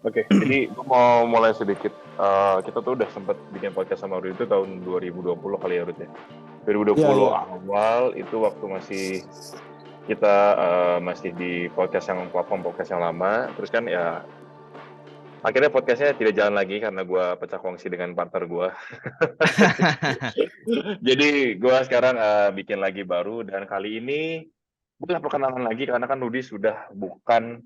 Oke, jadi gue mau mulai sedikit. Kita tuh udah sempat bikin podcast sama Rudy itu tahun 2020 kali ya, Rudy. Iya, 2020 iya. awal itu waktu kita masih di podcast yang platform podcast yang lama. Terus kan ya akhirnya podcastnya tidak jalan lagi karena gue pecah kongsi dengan partner gue. Jadi gue sekarang bikin lagi baru dan kali ini gue perkenalan lagi karena kan Rudy sudah bukan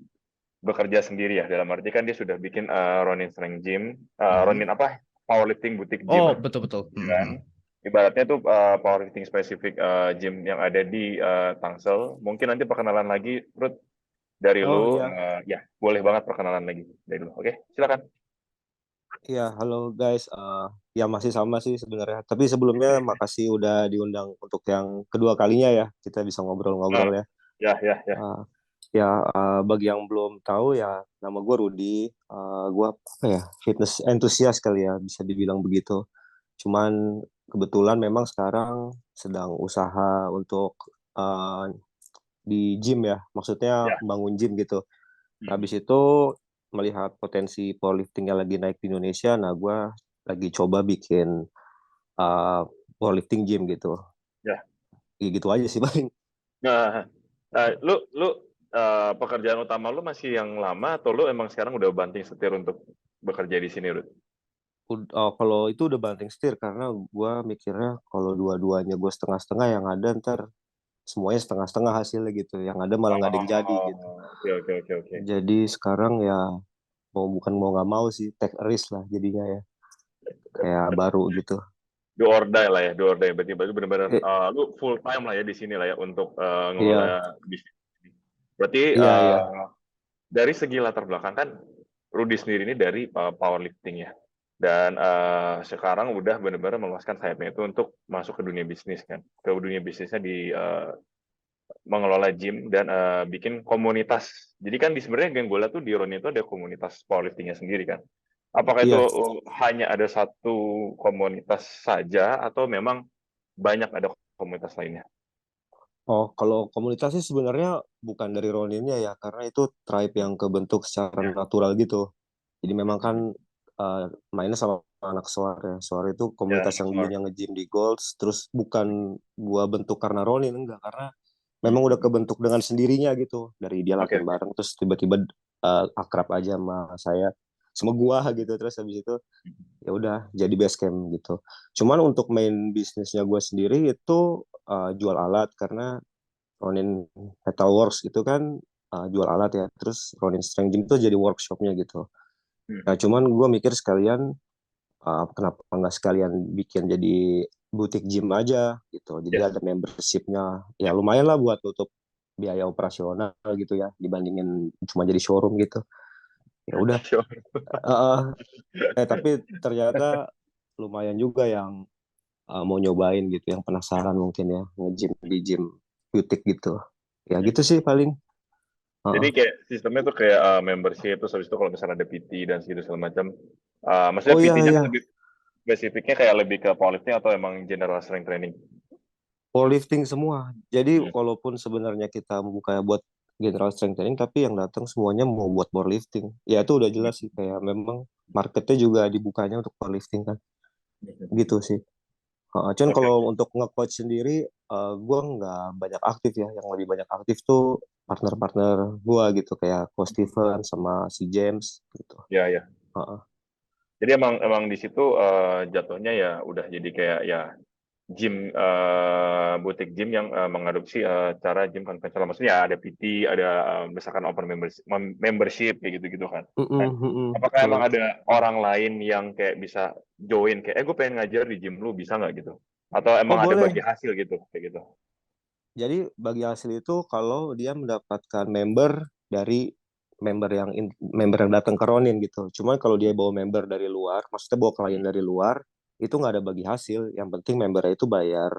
bekerja sendiri ya, dalam arti kan dia sudah bikin Ronin Strength Gym, Mhm. Ronin apa, powerlifting boutique Oh, gym betul betul. kan, Mhm. ibaratnya tuh powerlifting spesifik gym yang ada di Tangsel. Mungkin nanti perkenalan lagi Ruth dari Oh lu. iya, Ya boleh banget perkenalan lagi dari lu, oke silakan. iya. Halo guys. Ya masih sama sih sebenarnya. Tapi sebelumnya makasih udah diundang untuk yang kedua kalinya ya. Kita bisa Nah, ngobrol-ngobrol ya. ya. Uh, ya bagi yang belum tahu ya, nama gue Rudi. Gue apa ya, fitness enthusiast kali ya, bisa dibilang begitu. Cuman kebetulan memang sekarang sedang usaha untuk uh, di gym ya. Maksudnya Ya. bangun gym gitu. Hmm. Habis itu melihat potensi powerlifting yang lagi naik di Indonesia, nah gue lagi coba bikin uh, powerlifting gym gitu. Ya. Ya, gitu aja sih paling. Nah, lu pekerjaan utama lu masih yang lama atau lu emang sekarang udah banting setir untuk bekerja di sini, Ruth? Kalau itu udah banting setir karena gue mikirnya kalau dua-duanya gue setengah-setengah yang ada ntar semuanya setengah-setengah hasilnya gitu. Yang ada malah nggak ada yang jadi gitu. Oh, oke. Jadi sekarang ya mau nggak mau sih take a risk lah jadinya ya. Kayak baru gitu. Do or die lah ya, do or die. Berarti benar-benar Eh, lu full time lah ya di sini lah ya untuk iya, ngelola bisnis ini. Berarti iya, iya. dari segi latar belakang kan Rudy sendiri ini dari powerlifting ya. Dan sekarang udah benar-benar meluaskan sayapnya itu untuk masuk ke dunia bisnis kan. Ke dunia bisnisnya di mengelola gym dan bikin komunitas. Jadi kan di sebenarnya Genggola tuh di Roni itu ada komunitas powerliftingnya sendiri kan. Apakah itu Iya. hanya ada satu komunitas saja atau memang banyak ada komunitas lainnya? Oh, kalau komunitas sih sebenarnya bukan dari Roninnya ya, karena itu tribe yang kebentuk secara Ya. natural gitu. Jadi memang kan Mhm. uh, mainnya sama anak Soar ya. Soar itu Ya, komunitas yang Nextdoor. dulunya nge-gym di Golds, terus bukan gua bentuk karena Ronin, enggak, karena memang udah Mhm. kebentuk dengan sendirinya gitu. Dari dia Oke, latihan oke. bareng, terus tiba-tiba akrab aja sama saya, sama gua gitu. Terus habis itu ya udah jadi base camp gitu. Cuman untuk main bisnisnya gua sendiri itu jual alat karena Ronin Metalworks itu kan jual alat ya. Terus Ronin Strength Gym itu jadi workshopnya gitu. Nah, Mhm. cuman gue mikir sekalian kenapa nggak sekalian bikin jadi butik gym aja gitu. Jadi Yes. ada membershipnya. Ya Ya. lumayan lah buat tutup biaya operasional gitu ya dibandingin cuma jadi showroom gitu. Ya udah. Sure. Eh, tapi ternyata lumayan juga yang mau nyobain gitu, yang penasaran mungkin ya nge-gym di gym butik gitu. Ya gitu sih paling. Jadi Heeh. kayak sistemnya tuh kayak membership, terus habis itu kalau misalnya ada PT dan segitu segala macam, maksudnya Oh iya, PT-nya iya. lebih spesifiknya kayak lebih ke powerlifting atau emang general strength training? Powerlifting semua. Jadi Hmm. walaupun sebenarnya kita buka buat general strength training, tapi yang datang semuanya mau buat powerlifting. Ya itu udah jelas sih, kayak memang marketnya juga dibukanya untuk powerlifting kan. Gitu sih. Cuman Oke, kalau oke. untuk nge-coach sendiri, gue nggak banyak aktif ya. Yang lebih banyak aktif tuh partner-partner gue gitu, kayak Coach Steven sama si James gitu. Ya, ya. Heeh. Jadi emang emang di situ jatuhnya ya udah jadi kayak ya gym butik gym yang mengadopsi cara gym konvensional. Maksudnya ya ada PT, ada misalkan open membership kayak gitu-gitu kan. Nah, apakah emang Betul. ada orang lain yang kayak bisa join kayak, gue pengen ngajar di gym lu bisa nggak gitu? Atau Oh emang ada bagi boleh. hasil gitu kayak gitu? Jadi bagi hasil itu kalau dia mendapatkan member yang datang ke Ronin gitu. Cuma kalau dia bawa member dari luar, maksudnya bawa klien dari luar, itu nggak ada bagi hasil. Yang penting membernya itu bayar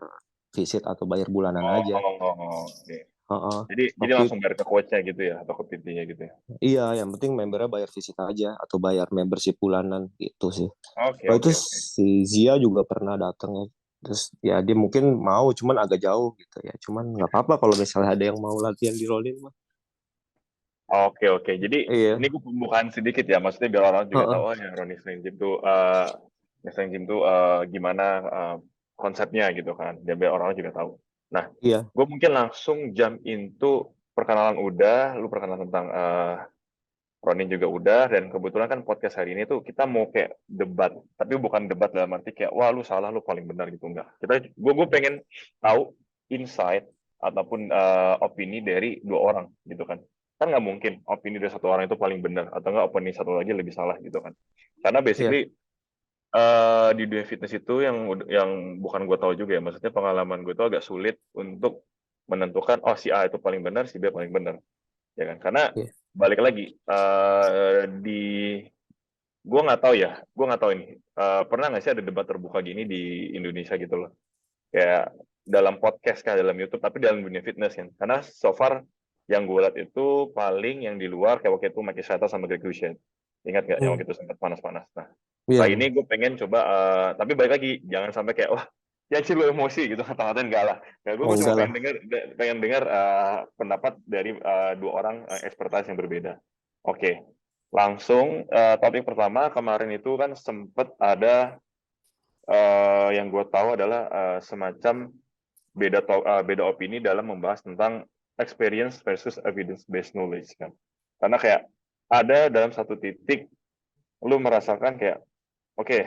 visit atau bayar bulanan aja. Oh, oke. Heeh. Jadi Tapi langsung bayar ke coachnya gitu ya atau ke PT-nya gitu ya? iya, yang penting membernya bayar visit aja atau bayar membership bulanan gitu sih. Oke, Oh itu oke, oke. si Zia juga pernah datang ya. Terus ya dia mungkin mau, cuman agak jauh gitu ya. Cuman nggak apa-apa kalau misalnya ada yang mau latihan di Ronin mah. Oke. Jadi Iya. ini gue pembukaan sedikit ya, maksudnya biar orang juga Heeh. tahu oh ya Ronnie Sling Gym tuh Wrestling Gym tuh gimana konsepnya gitu kan, dan biar orang juga tahu. Nah, Iya. gue mungkin langsung jump into perkenalan udah, lu perkenalan tentang Ronin juga udah, dan kebetulan kan podcast hari ini tuh kita mau kayak debat, tapi bukan debat dalam arti kayak wah lu salah lu paling benar gitu enggak. Gue pengen tahu insight ataupun opini dari dua orang gitu kan nggak mungkin opini dari satu orang itu paling benar atau enggak opini satu lagi lebih salah gitu kan, karena Iya. basically di dunia fitness itu yang bukan gue tahu juga ya, maksudnya pengalaman gue itu agak sulit untuk menentukan oh si A itu paling benar si B paling benar ya kan, karena Iya. balik lagi di gue nggak tahu ini pernah nggak sih ada debat terbuka gini di Indonesia gitu loh, kayak dalam podcast kah dalam YouTube tapi dalam dunia fitness kan, karena so far yang gue lihat itu paling yang di luar kayak waktu itu Mike Shata sama Greg Hushen, ingat nggak yang Hmm. waktu itu sempat panas-panas. Nah Iya, kali iya. ini gue pengen coba tapi balik lagi jangan sampai kayak wah ya sih lu emosi gitu kata-katain enggak lah. Nah, gue Oh, cuma enggak lah. pengen dengar pendapat dari dua orang expertise yang berbeda. Oke, langsung topik pertama kemarin itu kan sempat ada yang gue tahu adalah semacam beda opini dalam membahas tentang experience versus evidence based knowledge kan. Karena kayak ada dalam satu titik lu merasakan kayak oke,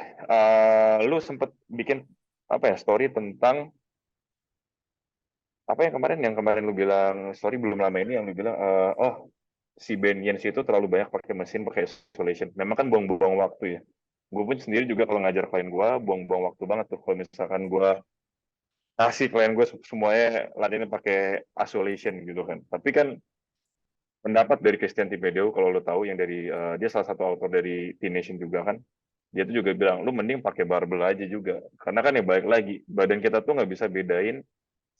lu sempat bikin apa ya story tentang apa yang kemarin lu bilang story belum lama ini yang lu bilang oh si Ben Yens itu terlalu banyak pakai mesin pakai isolation. Memang kan buang-buang waktu ya. Gue pun sendiri juga kalau ngajar klien gue buang-buang waktu banget tuh kalau misalkan gue kasih klien gue semuanya latihannya pakai isolation gitu kan. Tapi kan pendapat dari Christian Tibedo kalau lo tahu yang dari dia salah satu author dari T-Nation juga kan, dia tuh juga bilang lu mending pakai barbel aja juga karena kan ya balik lagi badan kita tuh nggak bisa bedain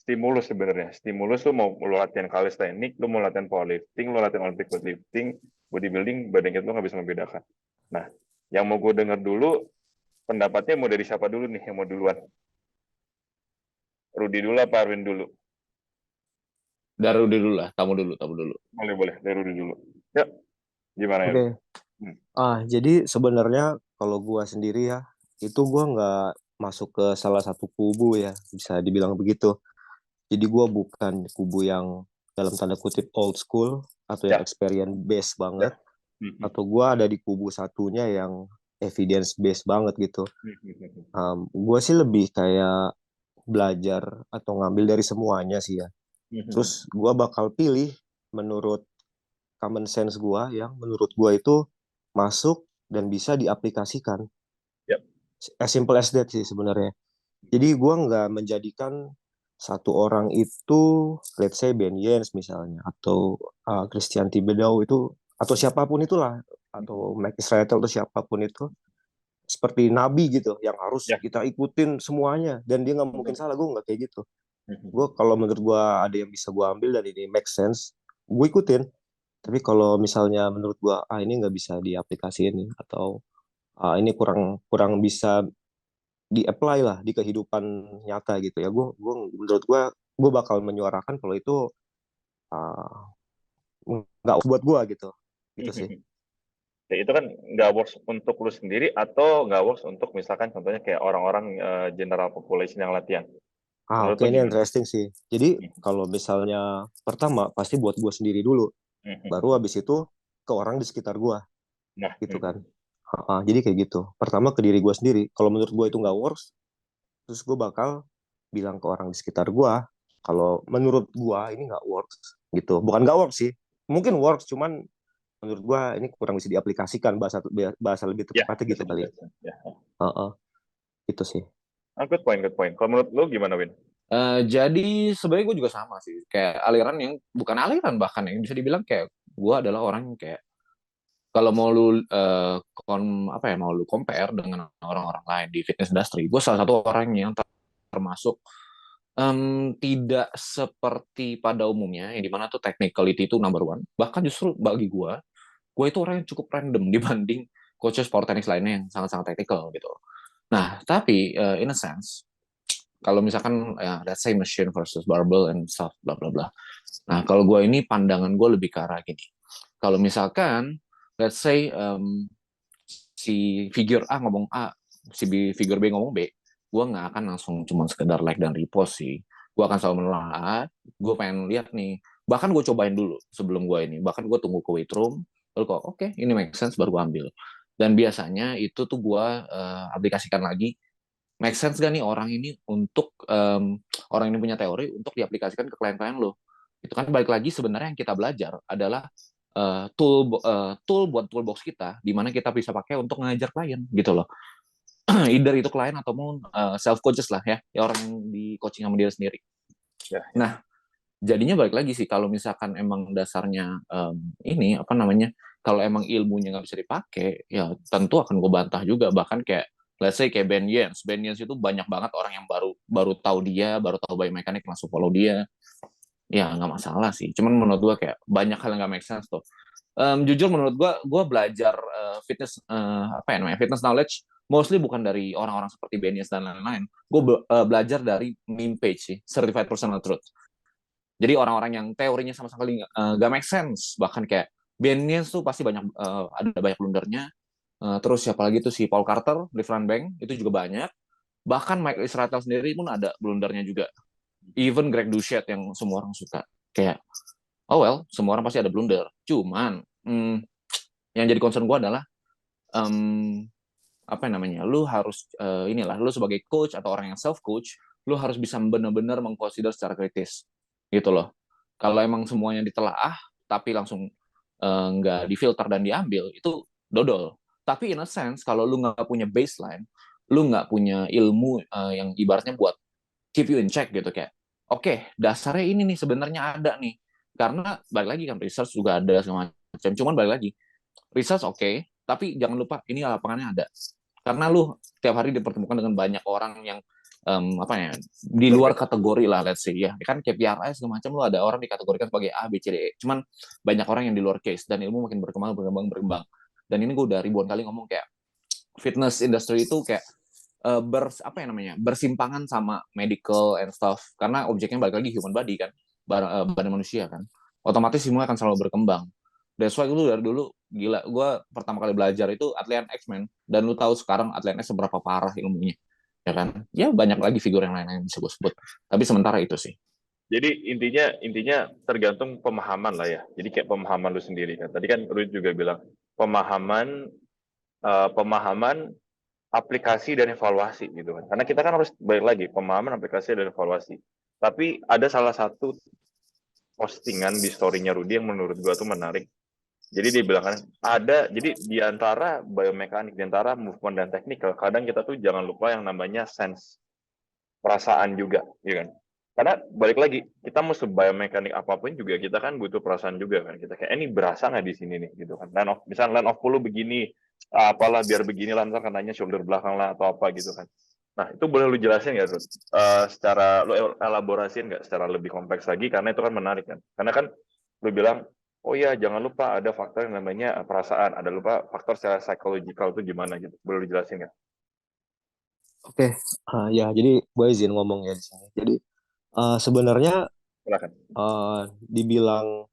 stimulus sebenarnya. Stimulus tuh mau lu latihan calisthenics, lu mau latihan powerlifting, lu latihan olympic weightlifting, bodybuilding, badan kita tuh nggak bisa membedakan. Nah, yang mau gue dengar dulu pendapatnya mau dari siapa dulu nih yang mau duluan? Rudy dulu apa Arwin dulu? Dari dulu lah, tamu dulu. Boleh dari Rudy dulu. Ya, gimana ya? Oke. Hmm. Jadi sebenarnya kalau gua sendiri ya, itu gua nggak masuk ke salah satu kubu ya, bisa dibilang begitu. Jadi gua bukan kubu yang dalam tanda kutip old school atau yang Ya, experience based ya. banget, Hmm. atau gua ada di kubu satunya yang evidence based banget gitu. Gua sih lebih kayak belajar atau ngambil dari semuanya sih ya. Terus gua bakal pilih menurut common sense gua yang menurut gua itu masuk dan bisa diaplikasikan. Ya. As simple as that sih sebenarnya. Jadi gue nggak menjadikan satu orang itu, let's say Ben Yens misalnya, atau Christian Thibaudeau itu, atau siapapun itulah, atau Mike Israel atau siapapun itu, seperti nabi gitu, yang harus Ya. kita ikutin semuanya, dan dia nggak mungkin salah. Gue nggak kayak gitu. Gue kalau menurut gue ada yang bisa gue ambil dan ini make sense, gue ikutin. Tapi kalau misalnya menurut gue ini nggak bisa diaplikasiin atau ini kurang kurang bisa di-apply lah di kehidupan nyata gitu ya, gue menurut gue bakal menyuarakan kalau itu uh, nggak buat gue gitu gitu sih. Ya, itu kan nggak works untuk lu sendiri atau nggak works untuk misalkan contohnya kayak orang-orang general population yang latihan. Menurut Oke, lo ini gimana? interesting sih. Jadi kalau misalnya pertama pasti buat gue sendiri dulu, baru habis itu ke orang di sekitar gue Nah, gitu kan. Jadi kayak gitu, pertama ke diri gue sendiri, kalau menurut gue itu nggak works, terus gue bakal bilang ke orang di sekitar gue kalau menurut gue ini nggak works gitu. Bukan nggak works sih, mungkin works, cuman menurut gua ini kurang bisa diaplikasikan, bahasa lebih ya tepatnya bisa gitu kali. dijelasin. Ya. Heeh, itu sih. Good point, good point. Kalau menurut lo gimana, Win? Jadi sebenarnya gue juga sama sih, kayak aliran yang bukan aliran, bahkan yang bisa dibilang kayak gue adalah orang yang kayak kalau mau lu mau lu compare dengan orang-orang lain di fitness industry, gue salah satu orang yang termasuk tidak seperti pada umumnya yang dimana tuh technicality itu number one. Bahkan justru bagi gue itu orang yang cukup random dibanding coaches sport tenis lainnya yang sangat-sangat technical gitu. Nah, tapi in a sense, kalau misalkan ya, let's say machine versus barbell and stuff, bla bla bla. Nah, kalau gue ini pandangan gue lebih ke arah gini. Kalau misalkan, let's say si figure A ngomong A, si figure B ngomong B, gue nggak akan langsung cuma sekedar like dan repost sih. Gue akan selalu menelaah, gue pengen lihat nih. Bahkan gue cobain dulu sebelum gue ini. Bahkan gue tunggu ke wait room, lalu kok oke, ini make sense, baru gue ambil. Dan biasanya itu tuh gue aplikasikan lagi, make sense gak nih orang ini untuk orang ini punya teori untuk diaplikasikan ke klien-klien lo. Itu kan balik lagi sebenarnya yang kita belajar adalah tool buat toolbox kita di mana kita bisa pakai untuk mengajar klien gitu loh. Either itu klien ataupun self coaches lah ya orang yang di coaching sama dia sendiri. Ya, Nah, jadinya balik lagi sih kalau misalkan emang dasarnya ini apa namanya, kalau emang ilmunya nggak bisa dipakai, ya tentu akan gue bantah juga. Bahkan kayak let's say kayak Ben Yens itu banyak banget orang yang baru baru tahu dia, baru tahu biomekanik langsung follow dia. Ya nggak masalah sih. Cuman menurut gue kayak banyak hal yang nggak make sense tuh. Jujur menurut gue belajar fitness apa ya namanya fitness knowledge mostly bukan dari orang-orang seperti Benias dan lain-lain. Gue belajar dari meme page sih, Certified Personal Truth. Jadi orang-orang yang teorinya sama sekali gak make sense, bahkan kayak Benias tuh pasti banyak ada banyak blundernya. Terus siapa lagi tuh si Paul Carter, Liveland Bank itu juga banyak. Bahkan Mike Israel sendiri pun ada blundernya juga. Even Greg Doucette yang semua orang suka. Kayak oh well, semua orang pasti ada blunder. Cuman yang jadi concern gue adalah um, apa namanya, lu harus inilah, lu sebagai coach atau orang yang self coach, lu harus bisa benar-benar mengconsider secara kritis, gitu loh. Kalau emang semuanya ditelaah, tapi langsung nggak difilter dan diambil, itu dodol. Tapi in a sense, kalau lu nggak punya baseline, lu nggak punya ilmu yang ibaratnya buat keep you in check gitu kayak, oke, dasarnya ini nih sebenarnya ada nih. Karena balik lagi kan research juga ada segala macam. Cuman balik lagi, research oke, tapi jangan lupa ini lapangannya ada. Karena lu tiap hari dipertemukan dengan banyak orang yang apa ya di luar kategori lah, let's say ya kan kayak PRI segala macam, lu ada orang dikategorikan sebagai A B C D E, cuman banyak orang yang di luar case dan ilmu makin berkembang. Dan ini gue udah ribuan kali ngomong kayak fitness industry itu kayak apa ya namanya bersimpangan sama medical and stuff, karena objeknya balik lagi human body kan, badan manusia kan, otomatis semua akan selalu berkembang. That's why lu dari dulu gila, gue pertama kali belajar itu Atlean X Men, dan lu tahu sekarang Atlean X seberapa parah ilmunya, ya kan? Ya banyak lagi figur yang lain yang bisa gue sebut, tapi sementara itu sih. Jadi intinya tergantung pemahaman lah ya. Jadi kayak pemahaman lu sendiri kan. Tadi kan Ruth juga bilang pemahaman aplikasi dan evaluasi gitu kan. Karena kita kan harus balik lagi pemahaman, aplikasi dan evaluasi. Tapi ada salah satu postingan di story-nya Rudy yang menurut gua tuh menarik. Jadi dia bilang kan jadi di antara biomekanik, di antara movement dan technical, kadang kita tuh jangan lupa yang namanya sense, perasaan juga, ya kan? Karena balik lagi, kita mau sebiomekanik apapun juga kita kan butuh perasaan juga kan. Kita kayak ini berasa nggak di sini nih gitu kan. Misalnya line of pull begini, apalah biar begini lah, misalnya kanannya shoulder belakang lah atau apa gitu kan. Nah, itu boleh lu jelasin nggak, Ruth? Secara lu elaborasiin nggak secara lebih kompleks lagi, karena itu kan menarik kan. Karena kan lu bilang, oh ya jangan lupa ada faktor yang namanya perasaan, ada lupa faktor secara psychological itu gimana gitu. Boleh lu jelasin nggak? Oke, ya jadi gue izin ngomong ya di sini. Jadi sebenarnya Silakan. dibilang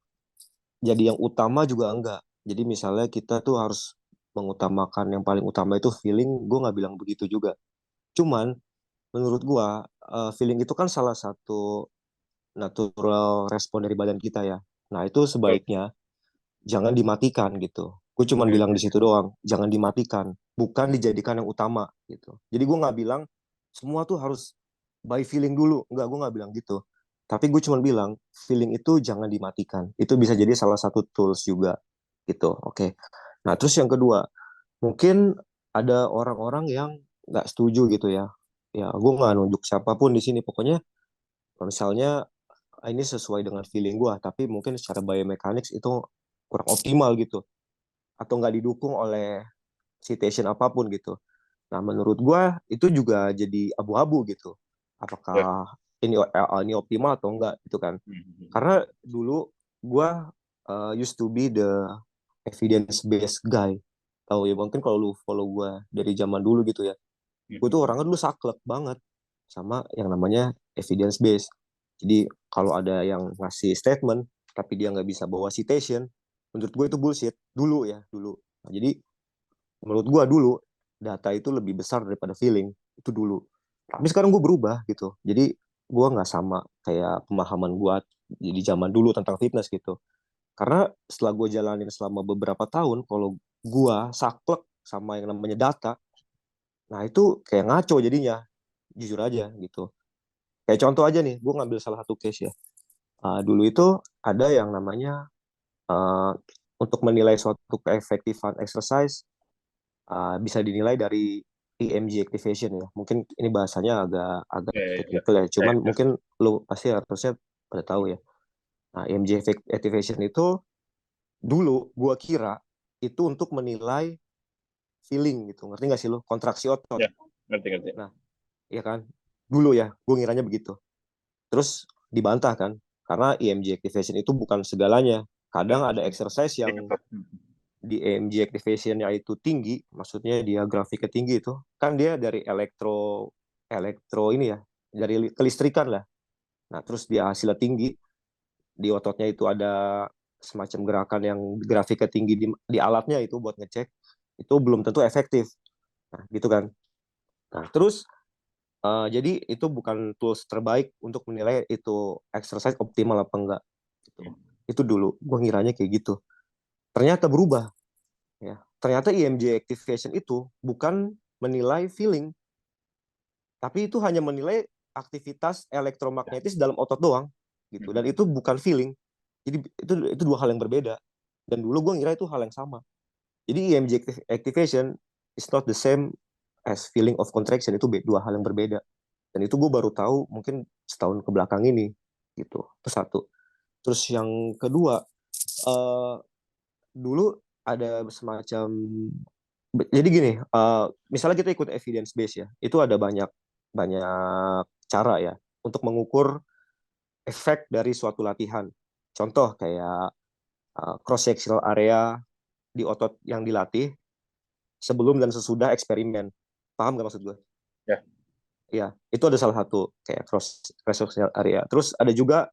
jadi yang utama juga enggak. Jadi misalnya kita tuh harus mengutamakan yang paling utama itu feeling, gue nggak bilang begitu juga. Cuman menurut gue feeling itu kan salah satu natural respon dari badan kita ya. Nah itu sebaiknya jangan dimatikan gitu. Gue cuman bilang di situ doang, jangan dimatikan, bukan dijadikan yang utama gitu. Jadi gue nggak bilang semua tuh harus by feeling dulu, gue nggak bilang gitu. Tapi gue cuman bilang feeling itu jangan dimatikan. Itu bisa jadi salah satu tools juga gitu. Oke. Nah terus yang kedua, mungkin ada orang-orang yang nggak setuju gitu ya. Ya gue nggak nunjuk siapapun di sini. Pokoknya misalnya ini sesuai dengan feeling gue, tapi mungkin secara biomechanics itu kurang optimal gitu atau nggak didukung oleh citation apapun gitu. Nah, menurut gue itu juga jadi abu-abu gitu. Apakah ini optimal atau enggak gitu kan? Karena dulu gue used to be the evidence based guy. Tahu ya mungkin kalau lu follow gue dari zaman dulu gitu ya. Gue tuh orangnya dulu saklek banget sama yang namanya evidence based. Jadi kalau ada yang ngasih statement tapi dia nggak bisa bawa citation, Menurut gue itu bullshit dulu ya, dulu. Nah, jadi menurut gue dulu data itu lebih besar daripada feeling itu dulu. Tapi sekarang gue berubah gitu. Jadi gue nggak sama kayak pemahaman gue di zaman dulu tentang fitness gitu. Karena setelah gue jalanin selama beberapa tahun, kalau gue saklek sama yang namanya data, nah itu kayak ngaco jadinya, jujur aja gitu. Kayak contoh aja nih, gue ngambil salah satu case ya. Dulu itu ada yang namanya uh, untuk menilai suatu keefektifan exercise bisa dinilai dari EMG activation ya. Mungkin ini bahasanya agak agak Ya, ya, ya. teknikal ya. Cuman Ya, mungkin lu pasti harusnya pada tahu ya. Nah, EMG activation itu dulu gua kira itu untuk menilai feeling gitu. Ngerti nggak sih lu? Kontraksi otot. ya, ngerti ngerti. Nah, ya kan? Dulu ya, gua ngiranya begitu. Terus dibantah kan? Karena EMG activation itu bukan segalanya. Kadang ada exercise yang di EMG activation-nya itu tinggi, maksudnya dia grafiknya tinggi itu, kan dia dari elektro elektro ini ya, dari kelistrikan lah. Nah, terus dia hasilnya tinggi, di ototnya itu ada semacam gerakan yang grafiknya tinggi di alatnya itu buat ngecek, itu belum tentu efektif. Nah, gitu kan. Nah, terus jadi itu bukan tools terbaik untuk menilai itu exercise optimal apa enggak gitu. Itu dulu gue ngiranya kayak gitu. Ternyata berubah ya. Ternyata EMG activation itu bukan menilai feeling, tapi itu hanya menilai aktivitas elektromagnetis dalam otot doang gitu. Dan itu bukan feeling. Jadi itu dua hal yang berbeda. Dan dulu gue ngira itu hal yang sama. Jadi EMG activation is not the same as feeling of contraction, itu dua hal yang berbeda. Dan itu gue baru tahu mungkin setahun ke belakang ini gitu. Itu satu. Terus yang kedua, uh, dulu ada semacam, jadi gini, misalnya kita ikut evidence base ya, itu ada banyak banyak cara ya untuk mengukur efek dari suatu latihan. Contoh kayak cross sectional area di otot yang dilatih sebelum dan sesudah eksperimen. Paham gak maksud gue? Ya. Ya, itu ada salah satu kayak cross sectional area. Terus ada juga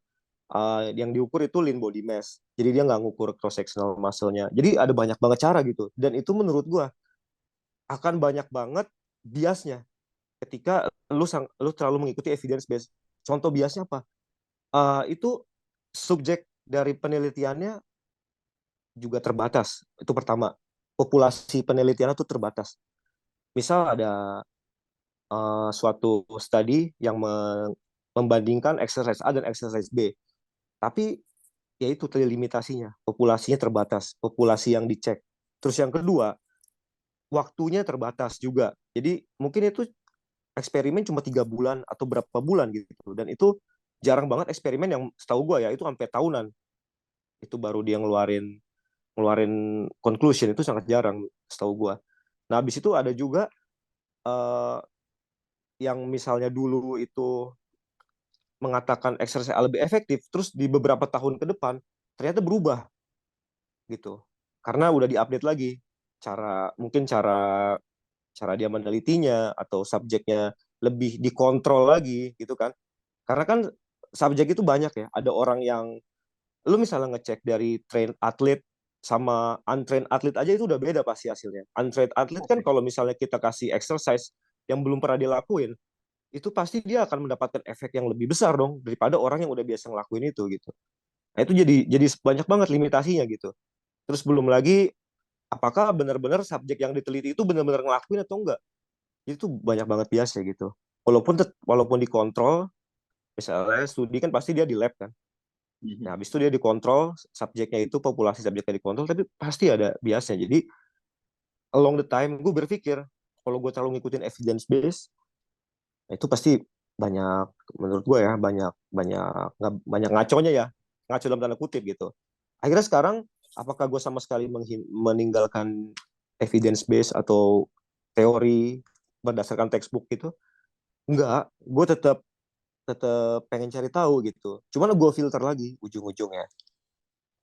yang diukur itu lean body mass. Jadi dia nggak ngukur cross sectional muscle-nya. Jadi ada banyak banget cara gitu. Dan itu menurut gue akan banyak banget biasnya ketika lu terlalu mengikuti evidence based. Contoh biasnya apa? Itu subjek dari penelitiannya juga terbatas. Itu pertama. Populasi penelitiannya itu terbatas. Misal ada suatu studi yang membandingkan exercise A dan exercise B. Tapi ya itu tadi limitasinya. Populasinya terbatas. Populasi yang dicek. Terus yang kedua, waktunya terbatas juga. Jadi mungkin itu eksperimen cuma 3 bulan atau berapa bulan gitu. Dan itu jarang banget eksperimen yang setahu gue ya itu sampai tahunan. Itu baru dia ngeluarin ngeluarin conclusion, itu sangat jarang setahu gue. Nah, habis itu ada juga uh, yang misalnya dulu itu mengatakan exercise lebih efektif, terus di beberapa tahun ke depan ternyata berubah gitu. Karena udah diupdate lagi mungkin cara cara dia menelitinya atau subjeknya lebih dikontrol lagi gitu kan. Karena kan subjek itu banyak ya. Ada orang yang lu misalnya ngecek dari train atlet sama untrained atlet aja itu udah beda pasti hasilnya. Untrained atlet kan kalau misalnya kita kasih exercise yang belum pernah dilakuin, itu pasti dia akan mendapatkan efek yang lebih besar dong daripada orang yang udah biasa ngelakuin itu gitu. Nah, itu jadi banyak banget limitasinya gitu. Terus belum lagi apakah benar-benar subjek yang diteliti itu benar-benar ngelakuin atau enggak. Itu banyak banget biasa gitu. Walaupun dikontrol, misalnya studi kan pasti dia di lab kan. Nah, habis itu dia dikontrol, subjeknya itu populasi subjeknya dikontrol, tapi pasti ada biasnya. Jadi along the time gue berpikir kalau gue terlalu ngikutin evidence base, itu pasti banyak, menurut gue ya banyak banyak banyak ngaconya ya, ngaco dalam tanda kutip gitu. Akhirnya sekarang apakah gue sama sekali meninggalkan evidence base atau teori berdasarkan textbook gitu? Enggak, gue tetap tetap pengen cari tahu gitu. Cuman gue filter lagi ujung-ujungnya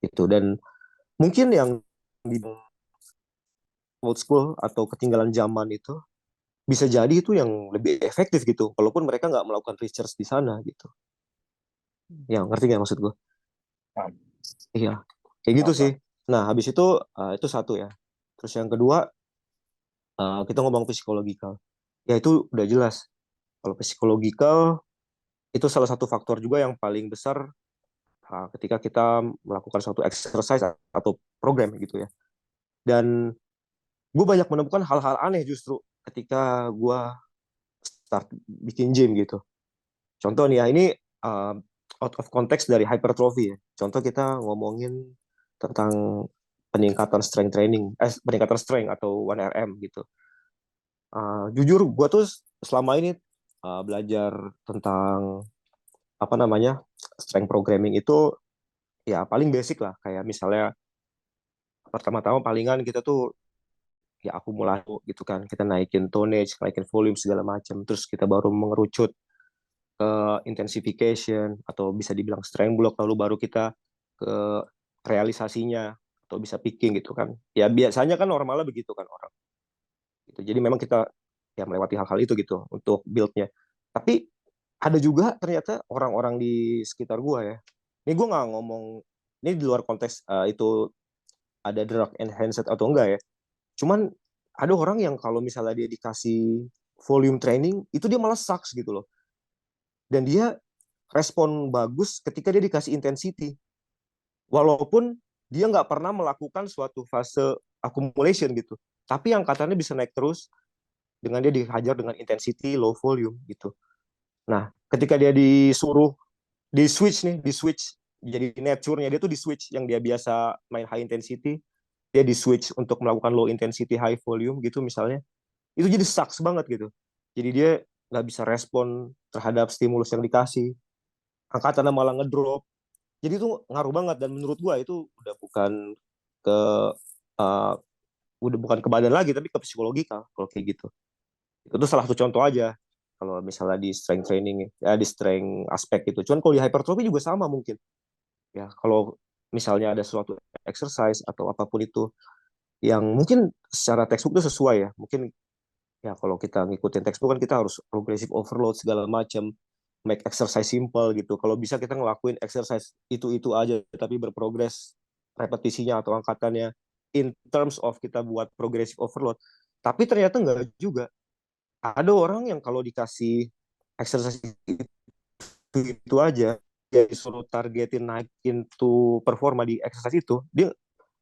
gitu. Dan mungkin yang di old school atau ketinggalan zaman itu bisa jadi itu yang lebih efektif gitu, walaupun mereka nggak melakukan research di sana gitu. Ya, ngerti nggak maksud gue? Paham. Iya, kayak gitu Paham, sih. paham. Nah, habis itu satu ya. Terus yang kedua, kita ngomong psikologikal. Ya itu udah jelas. Kalau psikologikal itu salah satu faktor juga yang paling besar ketika kita melakukan suatu exercise atau program gitu ya. Dan gue banyak menemukan hal-hal aneh justru ketika gue start bikin gym gitu. Contoh nih ya, ini uh, out of context dari hypertrophy ya. Contoh kita ngomongin tentang peningkatan strength atau 1RM gitu. Jujur, gue tuh selama ini belajar tentang apa namanya strength programming itu ya paling basic lah. Kayak misalnya pertama-tama palingan kita tuh ya akumulasi gitu kan. Kita naikin tonnage, naikin volume segala macam. Terus kita baru mengerucut ke intensification atau bisa dibilang strength block, lalu baru kita ke realisasinya atau bisa picking gitu kan. Ya biasanya kan normalnya begitu kan orang. Gitu. Jadi memang kita ya melewati hal-hal itu gitu untuk build-nya. Tapi ada juga ternyata orang-orang di sekitar gua ya. Ini gua nggak ngomong ini di luar konteks itu ada drug enhanced atau enggak ya. Cuman ada orang yang kalau misalnya dia dikasih volume training itu dia malah sucks gitu loh. Dan dia respon bagus ketika dia dikasih intensity. Walaupun dia nggak pernah melakukan suatu fase accumulation gitu. Tapi angkatannya bisa naik terus dengan dia dihajar dengan intensity low volume gitu. Nah, ketika dia disuruh di switch jadi nature-nya dia tuh di switch yang dia biasa main high intensity, dia di switch untuk melakukan low intensity high volume gitu misalnya. Itu jadi sucks banget gitu. Jadi dia nggak bisa respon terhadap stimulus yang dikasih. Angkatannya malah ngedrop. Jadi itu ngaruh banget dan menurut gua itu udah bukan ke uh, udah bukan ke badan lagi tapi ke psikologikal kalau kayak gitu. Itu salah satu contoh aja kalau misalnya di strength training ya di strength aspek itu. Cuman kalau di hypertrophy juga sama mungkin. Ya, kalau misalnya ada suatu exercise atau apapun itu yang mungkin secara textbook itu sesuai ya. Mungkin ya kalau kita ngikutin textbook kan kita harus progressive overload segala macam, make exercise simple gitu. Kalau bisa kita ngelakuin exercise itu aja tapi berprogres repetisinya atau angkatannya in terms of kita buat progressive overload. Tapi ternyata enggak juga. Ada orang yang kalau dikasih exercise itu aja, dia disuruh targetin naikin tuh performa di exercise itu, dia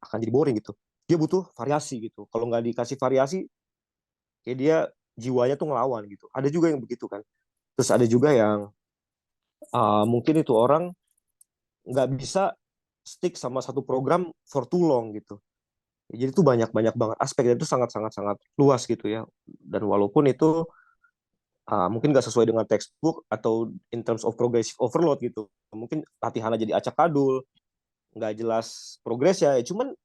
akan jadi boring gitu. Dia butuh variasi gitu. Kalau nggak dikasih variasi, kayak dia jiwanya tuh ngelawan gitu. Ada juga yang begitu kan. Terus ada juga yang mungkin itu orang nggak bisa stick sama satu program for too long gitu. Jadi itu banyak-banyak banget aspek dan itu sangat-sangat luas gitu ya. Dan walaupun itu mungkin nggak sesuai dengan textbook atau in terms of progressive overload gitu. Mungkin latihannya jadi acak kadul, nggak jelas progresnya. Cuman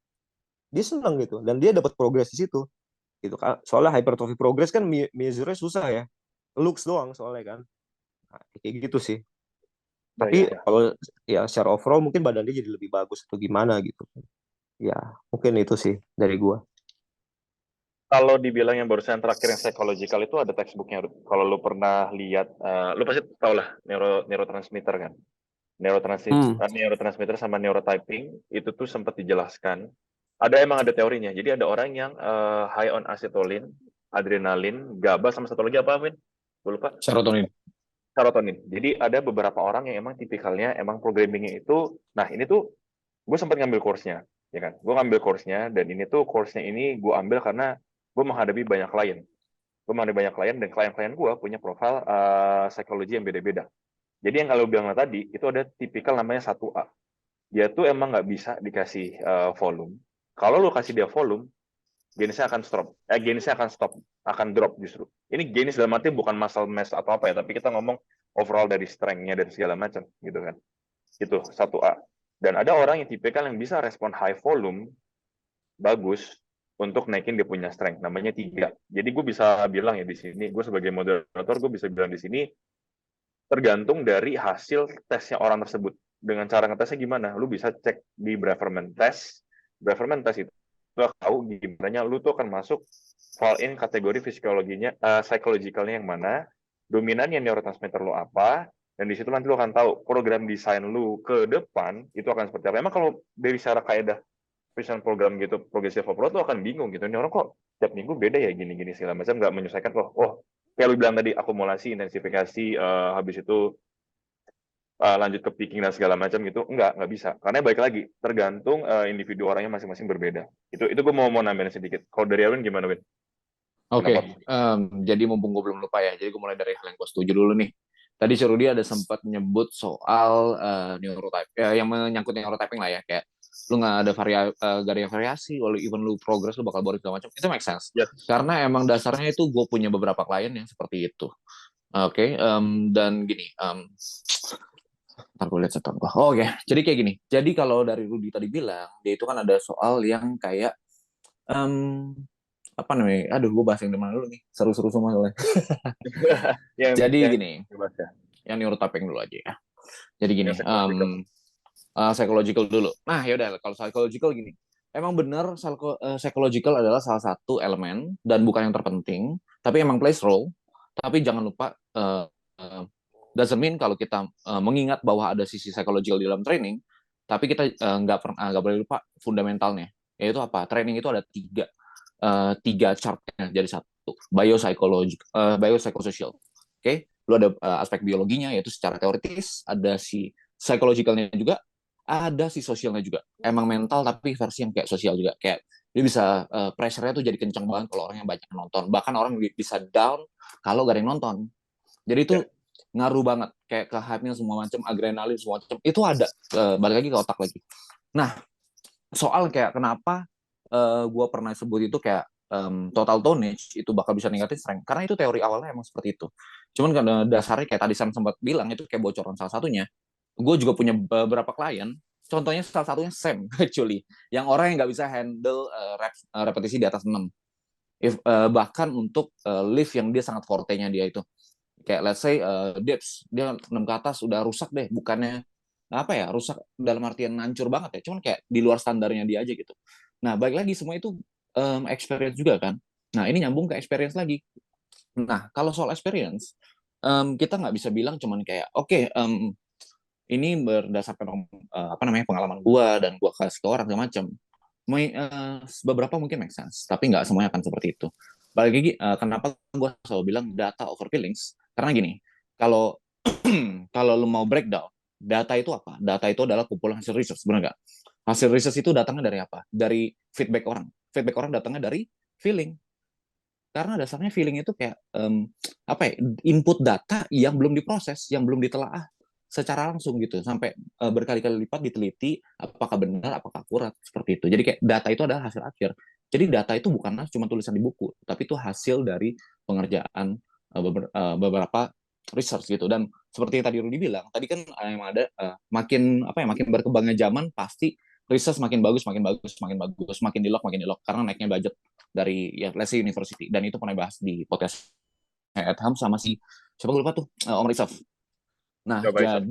dia senang gitu dan dia dapat progres di situ gitu kan. Soalnya hypertrophy progress kan measure susah ya. Looks doang soalnya kan. Nah, kayak gitu sih. Ya, ya, Tapi ya. kalau ya secara overall mungkin badan dia jadi lebih bagus atau gimana gitu. Ya, mungkin itu sih dari gua. Kalau dibilang yang barusan terakhir yang psychological itu ada textbooknya. Kalau lu pernah lihat, lu pasti tau lah neurotransmitter kan. Hmm. Neurotransmitter sama neurotyping itu tuh sempat dijelaskan. Emang ada teorinya. Jadi ada orang yang high on acetylcholine, adrenalin, GABA sama satu lagi apa, Vin? Gue lupa. Serotonin. Serotonin. Jadi ada beberapa orang yang emang tipikalnya emang programmingnya itu. Nah ini tuh gue sempat ngambil course-nya, ya kan? Gue ngambil course-nya dan ini tuh course-nya ini gue ambil karena gue menghadapi banyak klien. Gue menghadapi banyak klien dan klien-klien gue punya profil psikologi yang beda-beda. Jadi yang kalau bilang tadi itu ada tipikal namanya 1A. Dia tuh emang nggak bisa dikasih volume. Kalau lo kasih dia volume, genisnya akan stop. Genisnya akan stop, akan drop justru. Ini genis dalam arti bukan muscle mass atau apa ya, tapi kita ngomong overall dari strength-nya dan segala macam, gitu kan. Itu 1A. Dan ada orang yang tipikal yang bisa respon high volume bagus untuk naikin dia punya strength. Namanya 3. Jadi gue bisa bilang ya di sini, gue sebagai moderator, gue bisa bilang di sini tergantung dari hasil tesnya orang tersebut. Dengan cara ngetesnya gimana? Lu bisa cek di Braverman test. Braverman test itu lu tahu gimana lu tuh akan masuk fall in kategori psikologinya, psychologicalnya yang mana, dominannya neurotransmitter lu apa, dan di situ nanti lu akan tahu program desain lu ke depan itu akan seperti apa. Emang kalau dari secara kaidah vision program gitu, progressive approach, lo akan bingung gitu. Ini orang kok tiap minggu beda ya gini-gini segala macam, nggak menyesuaikan kok. Oh, kayak lu bilang tadi, akumulasi, intensifikasi, habis itu lanjut ke picking dan segala macam gitu, nggak bisa. Karena balik lagi, tergantung individu orangnya masing-masing berbeda. Itu gue mau nambahin sedikit. Kalau dari Erwin gimana, Win? Oke, Pendapat? jadi mumpung gue belum lupa ya, jadi gue mulai dari hal yang gue setuju dulu nih. Tadi si Rudy ada sempat nyebut soal neurotype, yang menyangkut neurotyping lah ya, kayak lu nggak ada gak ada yang variasi, walau even lu progress lu bakal boring segala macam, itu make sense. Yes. Karena emang dasarnya itu gue punya beberapa klien yang seperti itu. Oke, dan gini, ntar gue lihat setan gue. Oh, oke, jadi kayak gini. Jadi kalau dari Rudy tadi bilang, dia itu kan ada soal yang kayak em, apa namanya? Aduh, gue bahas yang di mana dulu nih. Seru-seru semua soalnya. Jadi yang gini, bebas ya. yang neurotyping dulu aja ya. Jadi gini, Yang psychological. psychological dulu. Nah, yaudah, kalau psychological gini. Emang benar psychological adalah salah satu elemen dan bukan yang terpenting, tapi emang plays role. Tapi jangan lupa, doesn't mean kalau kita mengingat bahwa ada sisi psychological di dalam training, tapi kita nggak boleh lupa fundamentalnya. Yaitu apa? Training itu ada tiga chartnya jadi satu. Biopsychosocial. Oke, lu ada aspek biologinya yaitu secara teoritis, ada si psychologicalnya juga, ada si sosialnya juga. Emang mental tapi versi yang kayak sosial juga. Kayak dia bisa pressure-nya tuh jadi kencang banget kalau orang yang banyak nonton. Bahkan orang bisa down kalau gak ada yang nonton. Jadi itu Ya. ngaruh banget kayak ke hype-nya semua macam, adrenalin semua macam. Itu ada balik lagi ke otak lagi. Nah, soal kayak kenapa gue pernah sebut itu kayak total tonnage itu bakal bisa ningkatin strength karena itu teori awalnya emang seperti itu. Cuman karena dasarnya kayak tadi Sam sempat bilang itu kayak bocoran salah satunya. Gue juga punya beberapa klien. Contohnya salah satunya Sam actually, yang orang yang nggak bisa handle repetisi di atas 6. Bahkan untuk lift yang dia sangat forte-nya dia itu. Kayak let's say dips, dia 6 ke atas udah rusak deh, bukannya apa ya, rusak dalam artian hancur banget ya, cuman kayak di luar standarnya dia aja gitu. Nah, balik lagi semua itu experience juga kan. Nah, ini nyambung ke experience lagi. Nah, kalau soal experience, kita nggak bisa bilang cuman kayak, oke, ini berdasarkan apa namanya pengalaman gua dan gua kasih ke orang segala macam. Beberapa mungkin make sense, tapi nggak semuanya akan seperti itu. Balik lagi, kenapa gue selalu bilang data over feelings? Karena gini, kalau kalau lu mau breakdown, data itu apa? Data itu adalah kumpulan hasil research, benar nggak? Hasil research itu datangnya dari apa? Dari feedback orang. Feedback orang datangnya dari feeling. Karena dasarnya feeling itu kayak apa ya? Input data yang belum diproses, yang belum ditelaah secara langsung gitu, sampai berkali-kali lipat diteliti apakah benar, apakah akurat seperti itu. Jadi kayak data itu adalah hasil akhir. Jadi data itu bukanlah cuma tulisan di buku, tapi itu hasil dari pengerjaan beberapa research gitu. Dan seperti yang tadi Rudy bilang, tadi kan emang ada makin apa ya, makin berkembangnya zaman pasti research makin bagus, makin bagus, makin bagus, makin di lock karena naiknya budget dari ya let's say university. Dan itu pernah bahas di podcast Adham sama si siapa gue lupa tuh, Om Rizaf. Nah, Coba Isaf.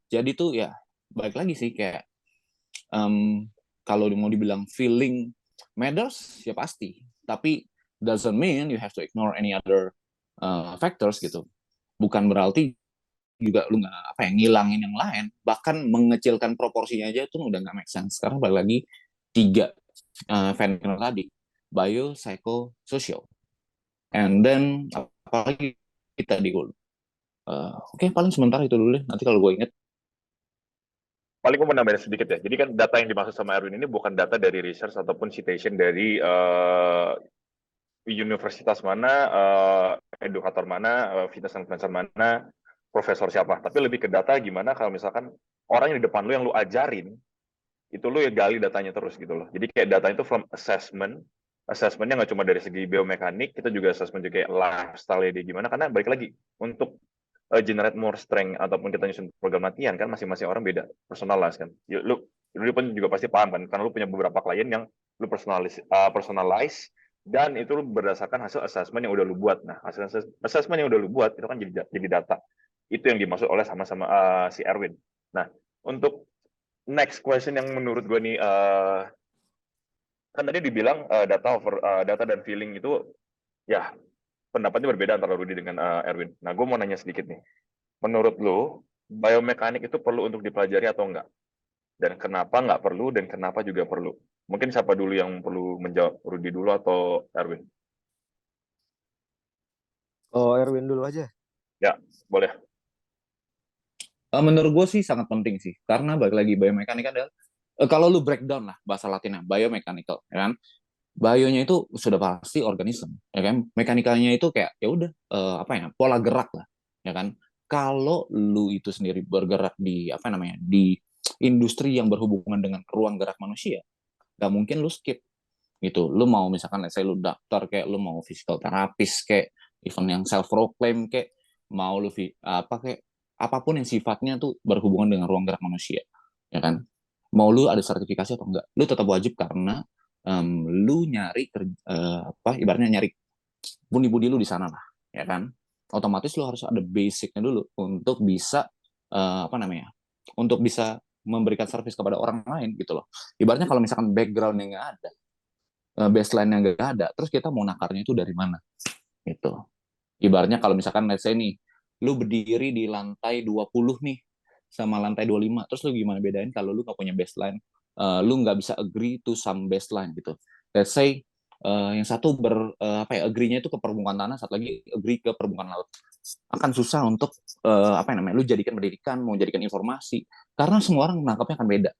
jadi tuh ya balik lagi sih kayak kalau mau dibilang feeling matters ya pasti, tapi doesn't mean you have to ignore any other factors gitu. Bukan berarti juga lu nggak apa ya ngilangin yang lain, bahkan mengecilkan proporsinya aja tuh udah nggak make sense. Sekarang balik lagi tiga fenomena tadi, bio, psycho, social, and then apalagi kita di Oke, paling sementara itu dulu deh. Nanti kalau gue inget. Paling gue mau nambahin sedikit ya. Jadi kan data yang dimaksud sama Erwin ini bukan data dari research ataupun citation dari universitas mana, edukator mana, fitness influencer mana, profesor siapa. Tapi lebih ke data gimana kalau misalkan orang yang di depan lu yang lu ajarin, itu lu ya gali datanya terus gitu loh. Jadi kayak data itu from assessment, assessmentnya nggak cuma dari segi biomekanik, kita juga assessment juga kayak lifestyle dia gimana. Karena balik lagi, untuk generate more strength ataupun kita nyusun program latihan kan masing-masing orang beda, personalize kan. Lu pun juga pasti paham kan, karena lu punya beberapa klien yang lu personalize dan itu lu berdasarkan hasil assessment yang udah lu buat. Nah, hasil assessment yang udah lu buat itu kan jadi data. Itu yang dimaksud oleh sama-sama si Erwin. Nah, untuk next question yang menurut gue nih, kan tadi dibilang data dan feeling itu ya pendapatnya berbeda antara Rudy dengan Erwin. Nah, gue mau nanya sedikit nih. Menurut lo, biomekanik itu perlu untuk dipelajari atau enggak? Dan kenapa nggak perlu dan kenapa juga perlu? Mungkin siapa dulu yang perlu menjawab, Rudy dulu atau Erwin? Oh, Erwin dulu aja. Ya, boleh. Menurut gue sih sangat penting sih, karena balik lagi biomekanika adalah kalau lu breakdown lah bahasa latinnya biomechanical, ya kan? Bionya itu sudah pasti organisme, ya kan? Mekanikanya itu kayak ya udah apa ya, pola gerak lah, ya kan? Kalau lu itu sendiri bergerak di apa namanya, di industri yang berhubungan dengan ruang gerak manusia, gak mungkin lu skip gitu. Lu mau misalkan let's say lu dokter, kayak lu mau physical therapist, kayak even yang self proclaim, kayak mau lu apa kayak apapun yang sifatnya tuh berhubungan dengan ruang gerak manusia, ya kan? Mau lu ada sertifikasi atau enggak, lu tetap wajib karena lu nyari apa ibaratnya nyari budi-budi lu di sana lah, ya kan? Otomatis lu harus ada basicnya dulu untuk bisa apa namanya, untuk bisa memberikan service kepada orang lain gitu loh. Ibaratnya kalau misalkan background yang nggak ada, baseline yang nggak ada, terus kita mau nakarnya itu dari mana gitu. Ibaratnya kalau misalkan let's say nih, lu berdiri di lantai 20 nih sama lantai 25, terus lu gimana bedain kalau lu nggak punya baseline, lu nggak bisa agree to some baseline gitu. Let's say yang satu apa ya, agree-nya itu ke permukaan tanah, satu lagi agree ke permukaan laut. Akan susah untuk apa namanya, lu jadikan pendidikan, mau jadikan informasi, karena semua orang menangkapnya akan beda.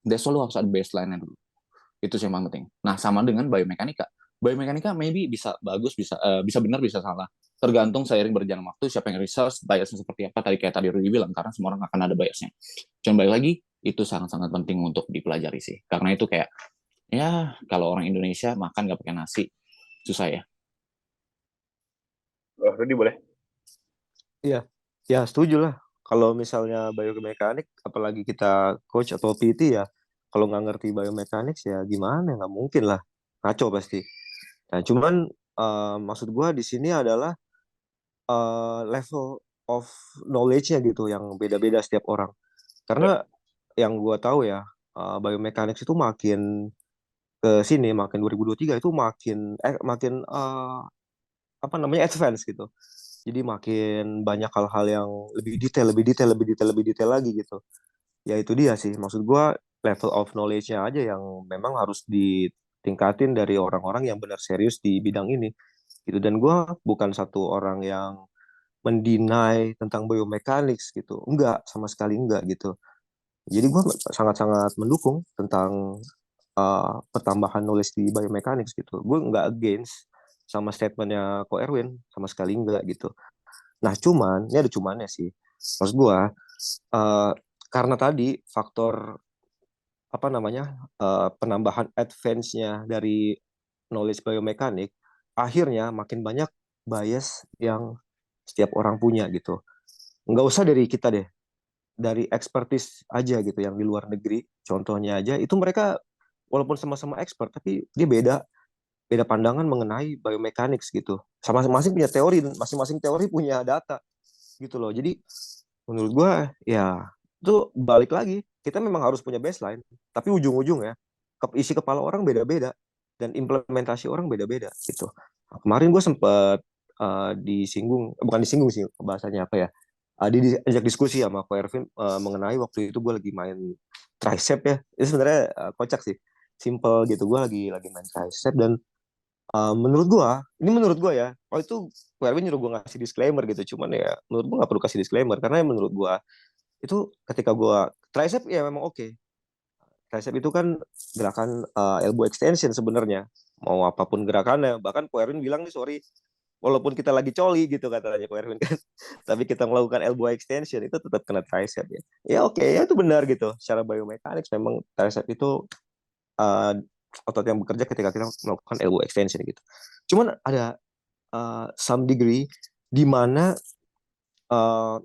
That's why lu harus ada baseline-nya dulu. Itu sih yang paling penting. Nah, sama dengan biomekanika. Biomekanika maybe bisa bagus, bisa benar, bisa salah. Tergantung seiring berjalan waktu siapa yang research, biasnya seperti apa. Tadi kayak tadi Rudy bilang, karena semua orang akan ada biasnya. Cuman balik lagi, itu sangat-sangat penting untuk dipelajari sih. Karena itu kayak, ya kalau orang Indonesia makan nggak pakai nasi, susah ya. Rudy boleh. Iya, ya setuju lah. Kalau misalnya biomekanik, apalagi kita coach atau PT ya, kalau nggak ngerti biomekanik ya gimana? Nggak mungkin lah, ngaco pasti. Nah, cuman maksud gua di sini adalah level of knowledge-nya gitu yang beda-beda setiap orang. Ya. Karena yang gua tahu ya, biomekanik itu makin ke sini, makin 2023 itu makin apa namanya advance gitu. Jadi makin banyak hal-hal yang lebih detail, lebih detail, lebih detail, lebih detail lagi gitu. Ya itu dia sih. Maksud gua level of knowledge-nya aja yang memang harus ditingkatin dari orang-orang yang benar serius di bidang ini. Gitu. Dan gua bukan satu orang yang mendinai tentang biomechanics gitu. Enggak, sama sekali enggak gitu. Jadi gua sangat-sangat mendukung tentang pertambahan knowledge di biomechanics gitu. Gue nggak against sama statementnya Ko Erwin, sama sekali enggak gitu. Nah, cuman, ini ada cumannya sih. Maksud gua, eh, karena tadi faktor apa namanya penambahan advance-nya dari knowledge biomekanik, akhirnya makin banyak bias yang setiap orang punya gitu. Nggak usah dari kita deh, dari expertise aja gitu yang di luar negeri. Contohnya aja, itu mereka walaupun sama-sama expert, tapi dia beda beda pandangan mengenai biomechanics gitu. Sama masing-masing punya teori dan masing-masing teori punya data gitu loh. Jadi menurut gua ya itu balik lagi kita memang harus punya baseline, tapi ujung-ujung ya isi kepala orang beda-beda dan implementasi orang beda-beda gitu. Nah, kemarin gue sempat disinggung, bukan disinggung sih bahasanya apa ya, diajak diskusi sama Ko Ervin mengenai waktu itu gue lagi main tricep ya. Itu sebenarnya kocak sih, simple gitu. Gue lagi main tricep dan menurut gua ya, oh itu Erwin nyuruh gua ngasih disclaimer gitu, cuman ya menurut gua nggak perlu kasih disclaimer karena menurut gua itu ketika gua tricep ya memang oke. Tricep itu kan gerakan elbow extension sebenarnya, mau apapun gerakannya. Bahkan Ko Erwin bilang nih sorry, walaupun kita lagi coli gitu katanya Ko Erwin kan, tapi kita melakukan elbow extension itu tetap kena tricep ya. Ya oke, ya itu benar gitu. Secara biomechanics memang tricep itu uh, otot yang bekerja ketika kita melakukan elbow extension gitu. Cuman ada some degree di mana uh,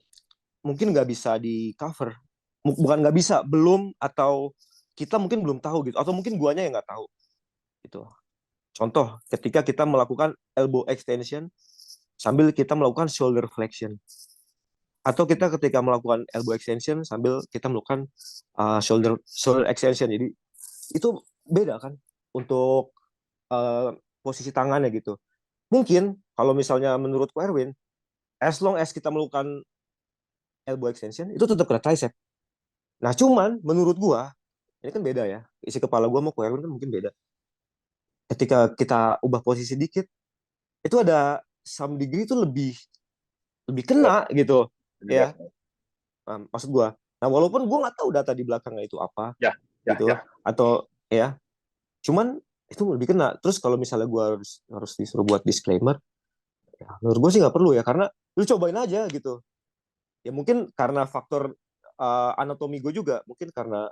mungkin nggak bisa di cover, bukan nggak bisa, belum, atau kita mungkin belum tahu gitu, atau mungkin guanya yang nggak tahu gitu. Contoh, ketika kita melakukan elbow extension sambil kita melakukan shoulder flexion, atau kita ketika melakukan elbow extension sambil kita melakukan shoulder extension. Jadi itu beda kan untuk posisi tangannya gitu. Mungkin kalau misalnya menurut Erwin, as long as kita melakukan elbow extension itu tetap kena tricep. Nah, cuman menurut gua ini kan beda ya. Isi kepala gue sama Ko Erwin kan mungkin beda. Ketika kita ubah posisi dikit, itu ada some degree itu lebih lebih Kuat, kena gitu juga. ya. Maksud gue. Nah walaupun gue nggak tahu data di belakangnya itu apa Ya, ya, gitu, ya. atau ya, cuman itu lebih kena. Terus kalau misalnya gue harus harus disuruh buat disclaimer, ya, menurut gue sih nggak perlu ya, karena lu cobain aja gitu. Ya mungkin karena faktor anatomi gue juga, mungkin karena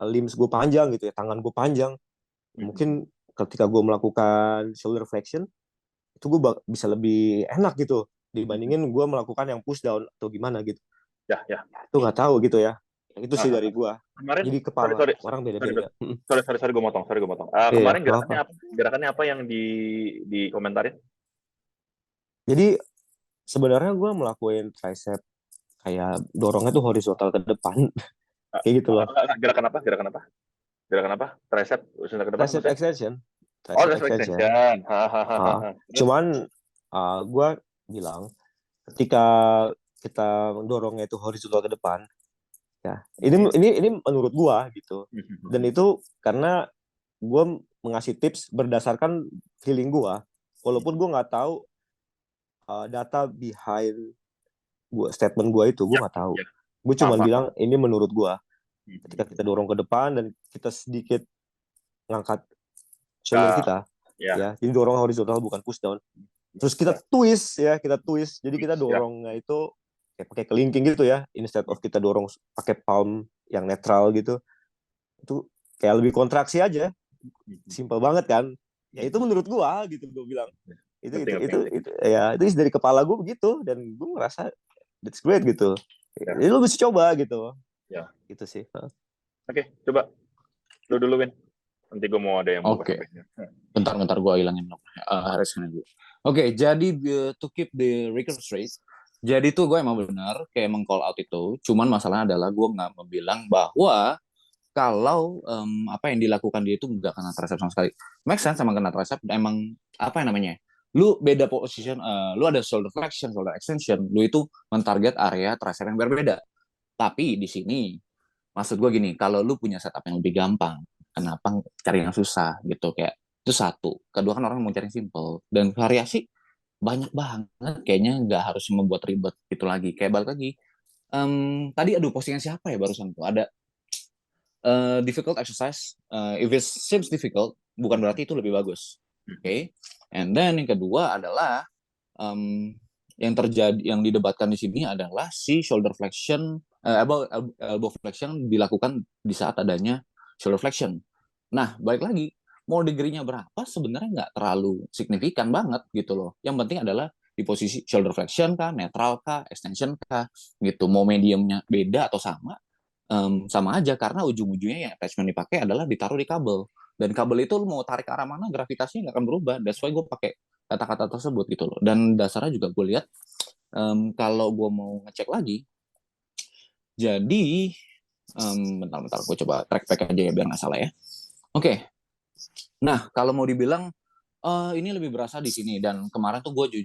limbs gue panjang gitu ya, tangan gue panjang. Mungkin ketika gue melakukan shoulder flexion itu gue bisa lebih enak gitu dibandingin gue melakukan yang push down atau gimana gitu. Ya, ya. Itu nggak tahu gitu ya. Itu sih dari gue. Kemarin, Jadi sorry, kepala sorry, orang sorry, beda-beda. sorry, gue motong, Iya, kemarin nggak apa. gerakannya apa yang dikomentarin? Jadi sebenarnya gue melakukan tricep kayak dorongnya tuh horizontal ke depan, kayak gitu loh. Gerakan apa? Gerakan apa? Tricep horizontal ke depan Tricep maksudnya? extension, Oh, tricep tricep extension. extension. Terus? Cuman gue bilang ketika kita dorongnya itu horizontal ke depan, ya ini menurut gue gitu. Dan itu karena gue mengasih tips berdasarkan feeling gue, walaupun gue nggak tahu data behind statement gue itu, gue Ya, nggak tahu. ya. Gue cuma Apa? bilang ini menurut gue. Ketika kita dorong ke depan dan kita sedikit ngangkat shoulder kita, Ya. ya, jadi dorong horizontal bukan push down. Terus kita Ya. twist ya, kita twist. Jadi kita Ya. dorongnya itu kayak pakai kelingking gitu ya, instead of kita dorong pakai palm yang netral gitu. Itu kayak lebih kontraksi aja. Simple banget kan? Ya itu menurut gua gitu, gua bilang. Itu ya itu dari kepala gua begitu, dan gua ngerasa that's great gitu. Ya. Jadi lu bisa coba gitu. Ya. Itu sih. Oke, coba lu dulu, Win. Nanti gue mau ada yang mau Oke. Bentar gue hilangin harusnya dulu. Oke, jadi to keep the record straight, jadi tuh gue emang benar kayak meng-call out itu. Cuman masalahnya adalah gue nggak bilang bahwa kalau apa yang dilakukan dia itu nggak kena tricep sama sekali. Make sense sama kena tricep, emang apa yang namanya? Lu beda position, lu ada shoulder flexion, shoulder extension, lu itu mentarget area tricep yang berbeda. Tapi di sini maksud gue gini, kalau lu punya setup yang lebih gampang, kenapa cari yang susah gitu? Kayak itu satu. Kedua kan orang mau cari yang simple, dan variasi banyak banget, kayaknya nggak harus membuat ribet gitu lagi. Kayak balik lagi, tadi aduh postingan siapa ya barusan tuh, ada difficult exercise, if it seems difficult bukan berarti itu lebih bagus. Oke. And then yang kedua adalah yang terjadi, yang didebatkan di sini adalah si shoulder flexion, elbow flexion dilakukan di saat adanya shoulder flexion. Nah, balik lagi, mau degree-nya berapa sebenarnya nggak terlalu signifikan banget gitu loh. Yang penting adalah di posisi shoulder flexion kah, netral kah, extension kah, gitu. Mau mediumnya beda atau sama, sama aja, karena ujung-ujungnya yang attachment dipakai adalah ditaruh di kabel. Dan kabel itu lu mau tarik ke arah mana, gravitasinya nggak akan berubah. That's why gue pakai kata-kata tersebut gitu loh. Dan dasarnya juga gue lihat, kalau gue mau ngecek lagi, jadi bentar-bentar gue coba track back aja ya biar nggak salah ya. Oke. Nah, kalau mau dibilang ini lebih berasa di sini, dan kemarin tuh gue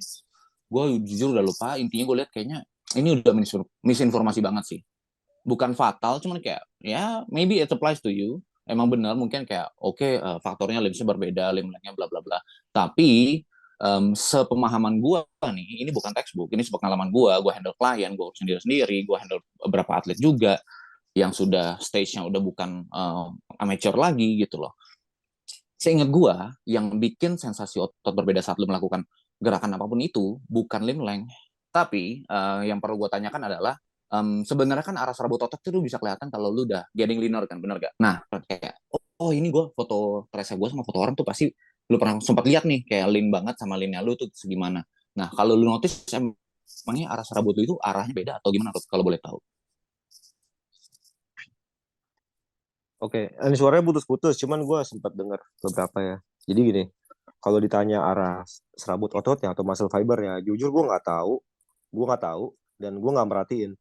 jujur udah lupa. Intinya gue lihat kayaknya ini udah misinformasi banget sih. Bukan fatal, cuman kayak ya maybe it applies to you. Emang benar mungkin kayak faktornya limbsnya berbeda, limb-nya bla bla bla. Tapi sepemahaman gue nih, ini bukan textbook, ini sepengalaman gue handle klien, gue sendiri, gue handle beberapa atlet juga yang sudah stage-nya udah bukan amateur lagi gitu loh. Seingat gue, yang bikin sensasi otot berbeda saat lu melakukan gerakan apapun itu bukan limb length, tapi yang perlu gue tanyakan adalah sebenarnya kan arah serabut otot itu bisa kelihatan kalau lu udah getting leaner kan, bener gak? Nah, kayak ini gue foto tricep gue sama foto orang tuh pasti lu pernah sempat lihat nih kayak lean banget sama lean-nya lu tuh segimana. Nah, kalau lu notice emangnya arah serabut lu itu arahnya beda atau gimana kalau boleh tahu? Oke, ini suaranya putus-putus, cuman gue sempat dengar beberapa ya. Jadi gini, kalau ditanya arah serabut ototnya atau muscle fibernya, jujur gue nggak tahu, dan gue nggak merhatiin.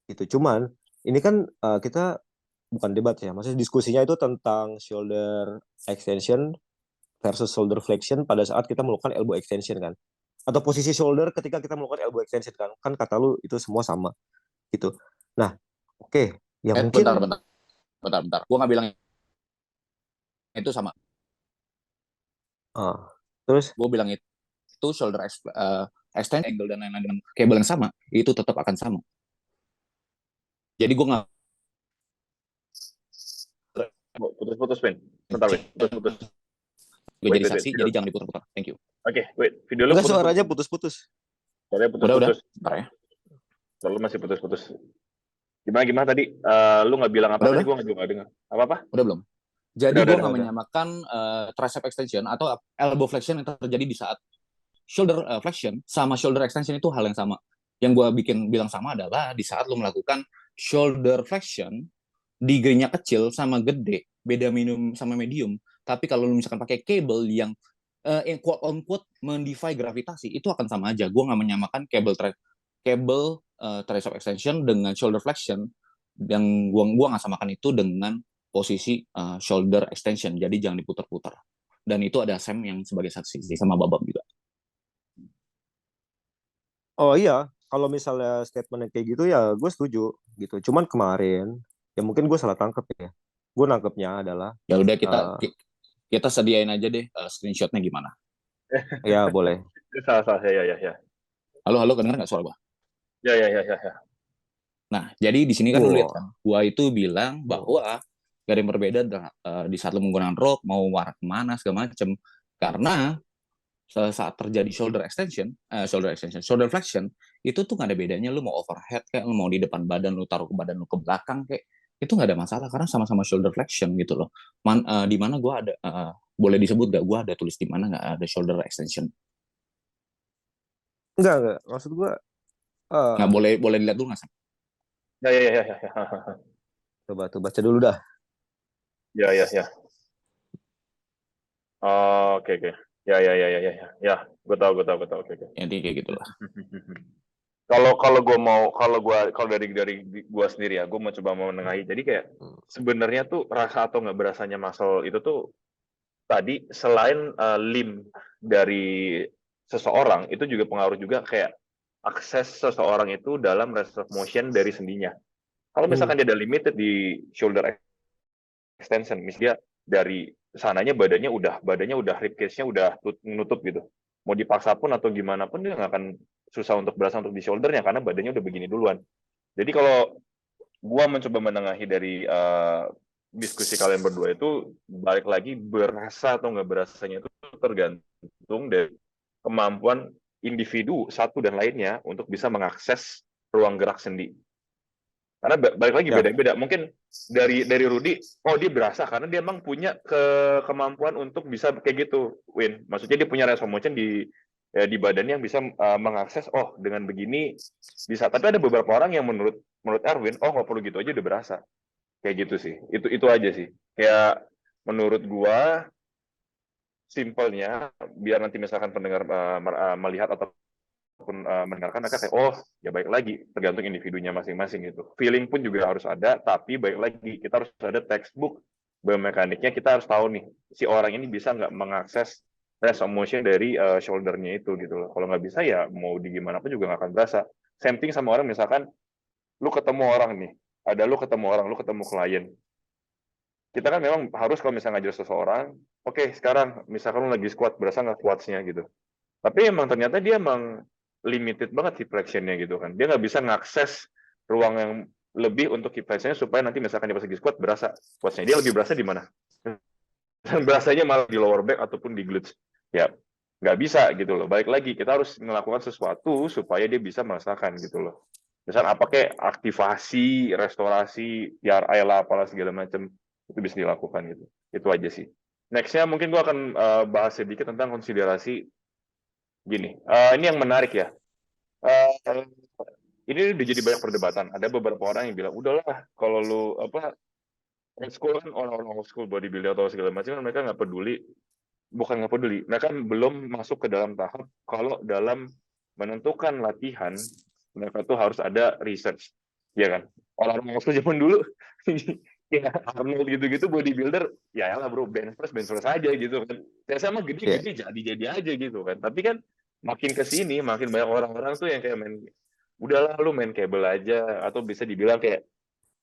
Gitu. Cuman ini kan kita bukan debat ya, maksudnya diskusinya itu tentang shoulder extension versus shoulder flexion pada saat kita melakukan elbow extension kan, atau posisi shoulder ketika kita melakukan elbow extension kan kata lu itu semua sama gitu. Nah, oke, ya Bentar, mungkin bentar. Gue nggak bilang itu sama. Ah, terus Gue bilang itu shoulder extend angle dan lain-lain dengan kabel yang sama, itu tetap akan sama. Jadi gue nggak Putus-putus, Win. Bentar, Win. Putus-putus. gue Wait, jadi wait, wait. saksi, jadi jangan diputar-putar. Thank you. Oke, wait. Video lu enggak, putus-putus. suaranya putus-putus. Suaranya Udah, putus-putus. bentar ya. Suara lu masih putus-putus. Gimana tadi? Lu nggak bilang apa Udah, tadi? udah. Gue nggak dengar. Apa-apa? Udah belum? Jadi gue nggak Udah. menyamakan tricep extension atau elbow flexion yang terjadi di saat shoulder flexion sama shoulder extension itu hal yang sama. Yang gue bilang sama adalah di saat lo melakukan shoulder flexion, degree-nya kecil sama gede, beda minimum sama medium. Tapi kalau lo misalkan pakai kabel yang quote on quote mendefy gravitasi, itu akan sama aja. Gue nggak menyamakan kabel tricep extension dengan shoulder flexion, yang gua nggak samakan itu dengan posisi shoulder extension. Jadi jangan diputar-putar. Dan itu ada Sam yang sebagai saksi sama Babam juga. Oh iya, kalau misalnya statement kayak gitu ya gue setuju gitu. Cuman kemarin ya mungkin gue salah tangkep ya. Gue nangkepnya adalah Ya udah eh, kita sediain aja deh screenshotnya gimana. ya boleh. Salah. Ya. Halo, kedengeran nggak suara gua? Ya. Nah, jadi di sini kan lu lihat Wah. kan, gua itu bilang bahwa gak ada yang berbeda di saat lu menggunakan rope, mau warna kemana, segala macem. Karena saat terjadi shoulder flexion, itu tuh gak ada bedanya lu mau overhead kayak lu mau di depan badan, lu taruh ke badan lu ke belakang kayak, itu gak ada masalah karena sama-sama shoulder flexion gitu loh. Di mana gua ada, boleh disebut gak, gua ada tulis di mana gak ada shoulder extension. Enggak. Maksud gue Nggak boleh dilihat dulu nggak Sam? Ya. coba tuh baca dulu dah. Ya. Oke. Ya. Ya, gue tahu. Oke. Jadi kayak gitulah. Kalau dari gue sendiri ya, gue mau coba menengahi. Jadi kayak sebenarnya tuh rasa atau nggak berasanya muscle itu tuh tadi selain limb dari seseorang itu juga pengaruh juga kayak akses seseorang itu dalam range of motion dari sendinya. Kalau misalkan dia ada limited di shoulder extension, misalnya dari sananya badannya udah rib cage-nya udah menutup gitu. Mau dipaksa pun atau gimana pun dia nggak akan susah untuk berasa untuk di shouldernya karena badannya udah begini duluan. Jadi kalau gua mencoba menengahi dari diskusi kalian berdua itu balik lagi berasa atau nggak berasanya itu tergantung dari kemampuan individu satu dan lainnya untuk bisa mengakses ruang gerak sendi. Karena balik lagi beda-beda. Mungkin dari Rudy, oh dia berasa karena dia emang punya kemampuan untuk bisa kayak gitu, Win. Maksudnya dia punya range of motion di badannya yang bisa mengakses, oh dengan begini bisa. Tapi ada beberapa orang yang menurut Erwin, oh nggak perlu gitu aja udah berasa. Kayak gitu sih. Itu aja sih. Kayak menurut gua simpelnya biar nanti misalkan pendengar melihat atau mendengarkan akan kayak oh ya baik lagi tergantung individunya masing-masing gitu. Feeling pun juga harus ada, tapi baik lagi kita harus ada textbook biomekaniknya, kita harus tahu nih si orang ini bisa nggak mengakses range of motion dari shouldernya itu gitu loh. Kalau nggak bisa ya mau di gimana pun juga nggak akan berasa. Same thing sama orang misalkan lu ketemu orang nih, lu ketemu klien. Kita kan memang harus kalau misalnya ngajar seseorang, oke, sekarang misalkan lu lagi squat, berasa nggak squats-nya gitu. Tapi emang ternyata dia emang limited banget hip flexion-nya gitu kan. Dia nggak bisa ngakses ruang yang lebih untuk hip flexion-nya supaya nanti misalkan dia pas lagi squat berasa squats-nya. Dia lebih berasa di mana? Berasanya malah di lower back ataupun di glutes. Ya, nggak bisa gitu loh. Balik lagi, kita harus melakukan sesuatu supaya dia bisa merasakan gitu loh. Misal apa kayak aktivasi, restorasi, PRI lah, apalah segala macam itu bisa dilakukan gitu. Itu aja sih. Next-nya mungkin gue akan bahas sedikit tentang konsiderasi gini. Ini yang menarik ya. Ini udah jadi banyak perdebatan. Ada beberapa orang yang bilang, udahlah kalau lu old school kan orang-orang old school bodybuilder atau segala macam kan mereka nggak peduli, bukan nggak peduli, mereka belum masuk ke dalam tahap kalau dalam menentukan latihan mereka tuh harus ada research, ya kan? Orang-orang old school zaman dulu ya Arnold gitu-gitu bodybuilder ya lah bro bench press aja gitu kan. Saya sama gede-gede jadi aja gitu kan. Tapi kan makin kesini makin banyak orang-orang tuh yang kayak udahlah lu main kabel aja atau bisa dibilang kayak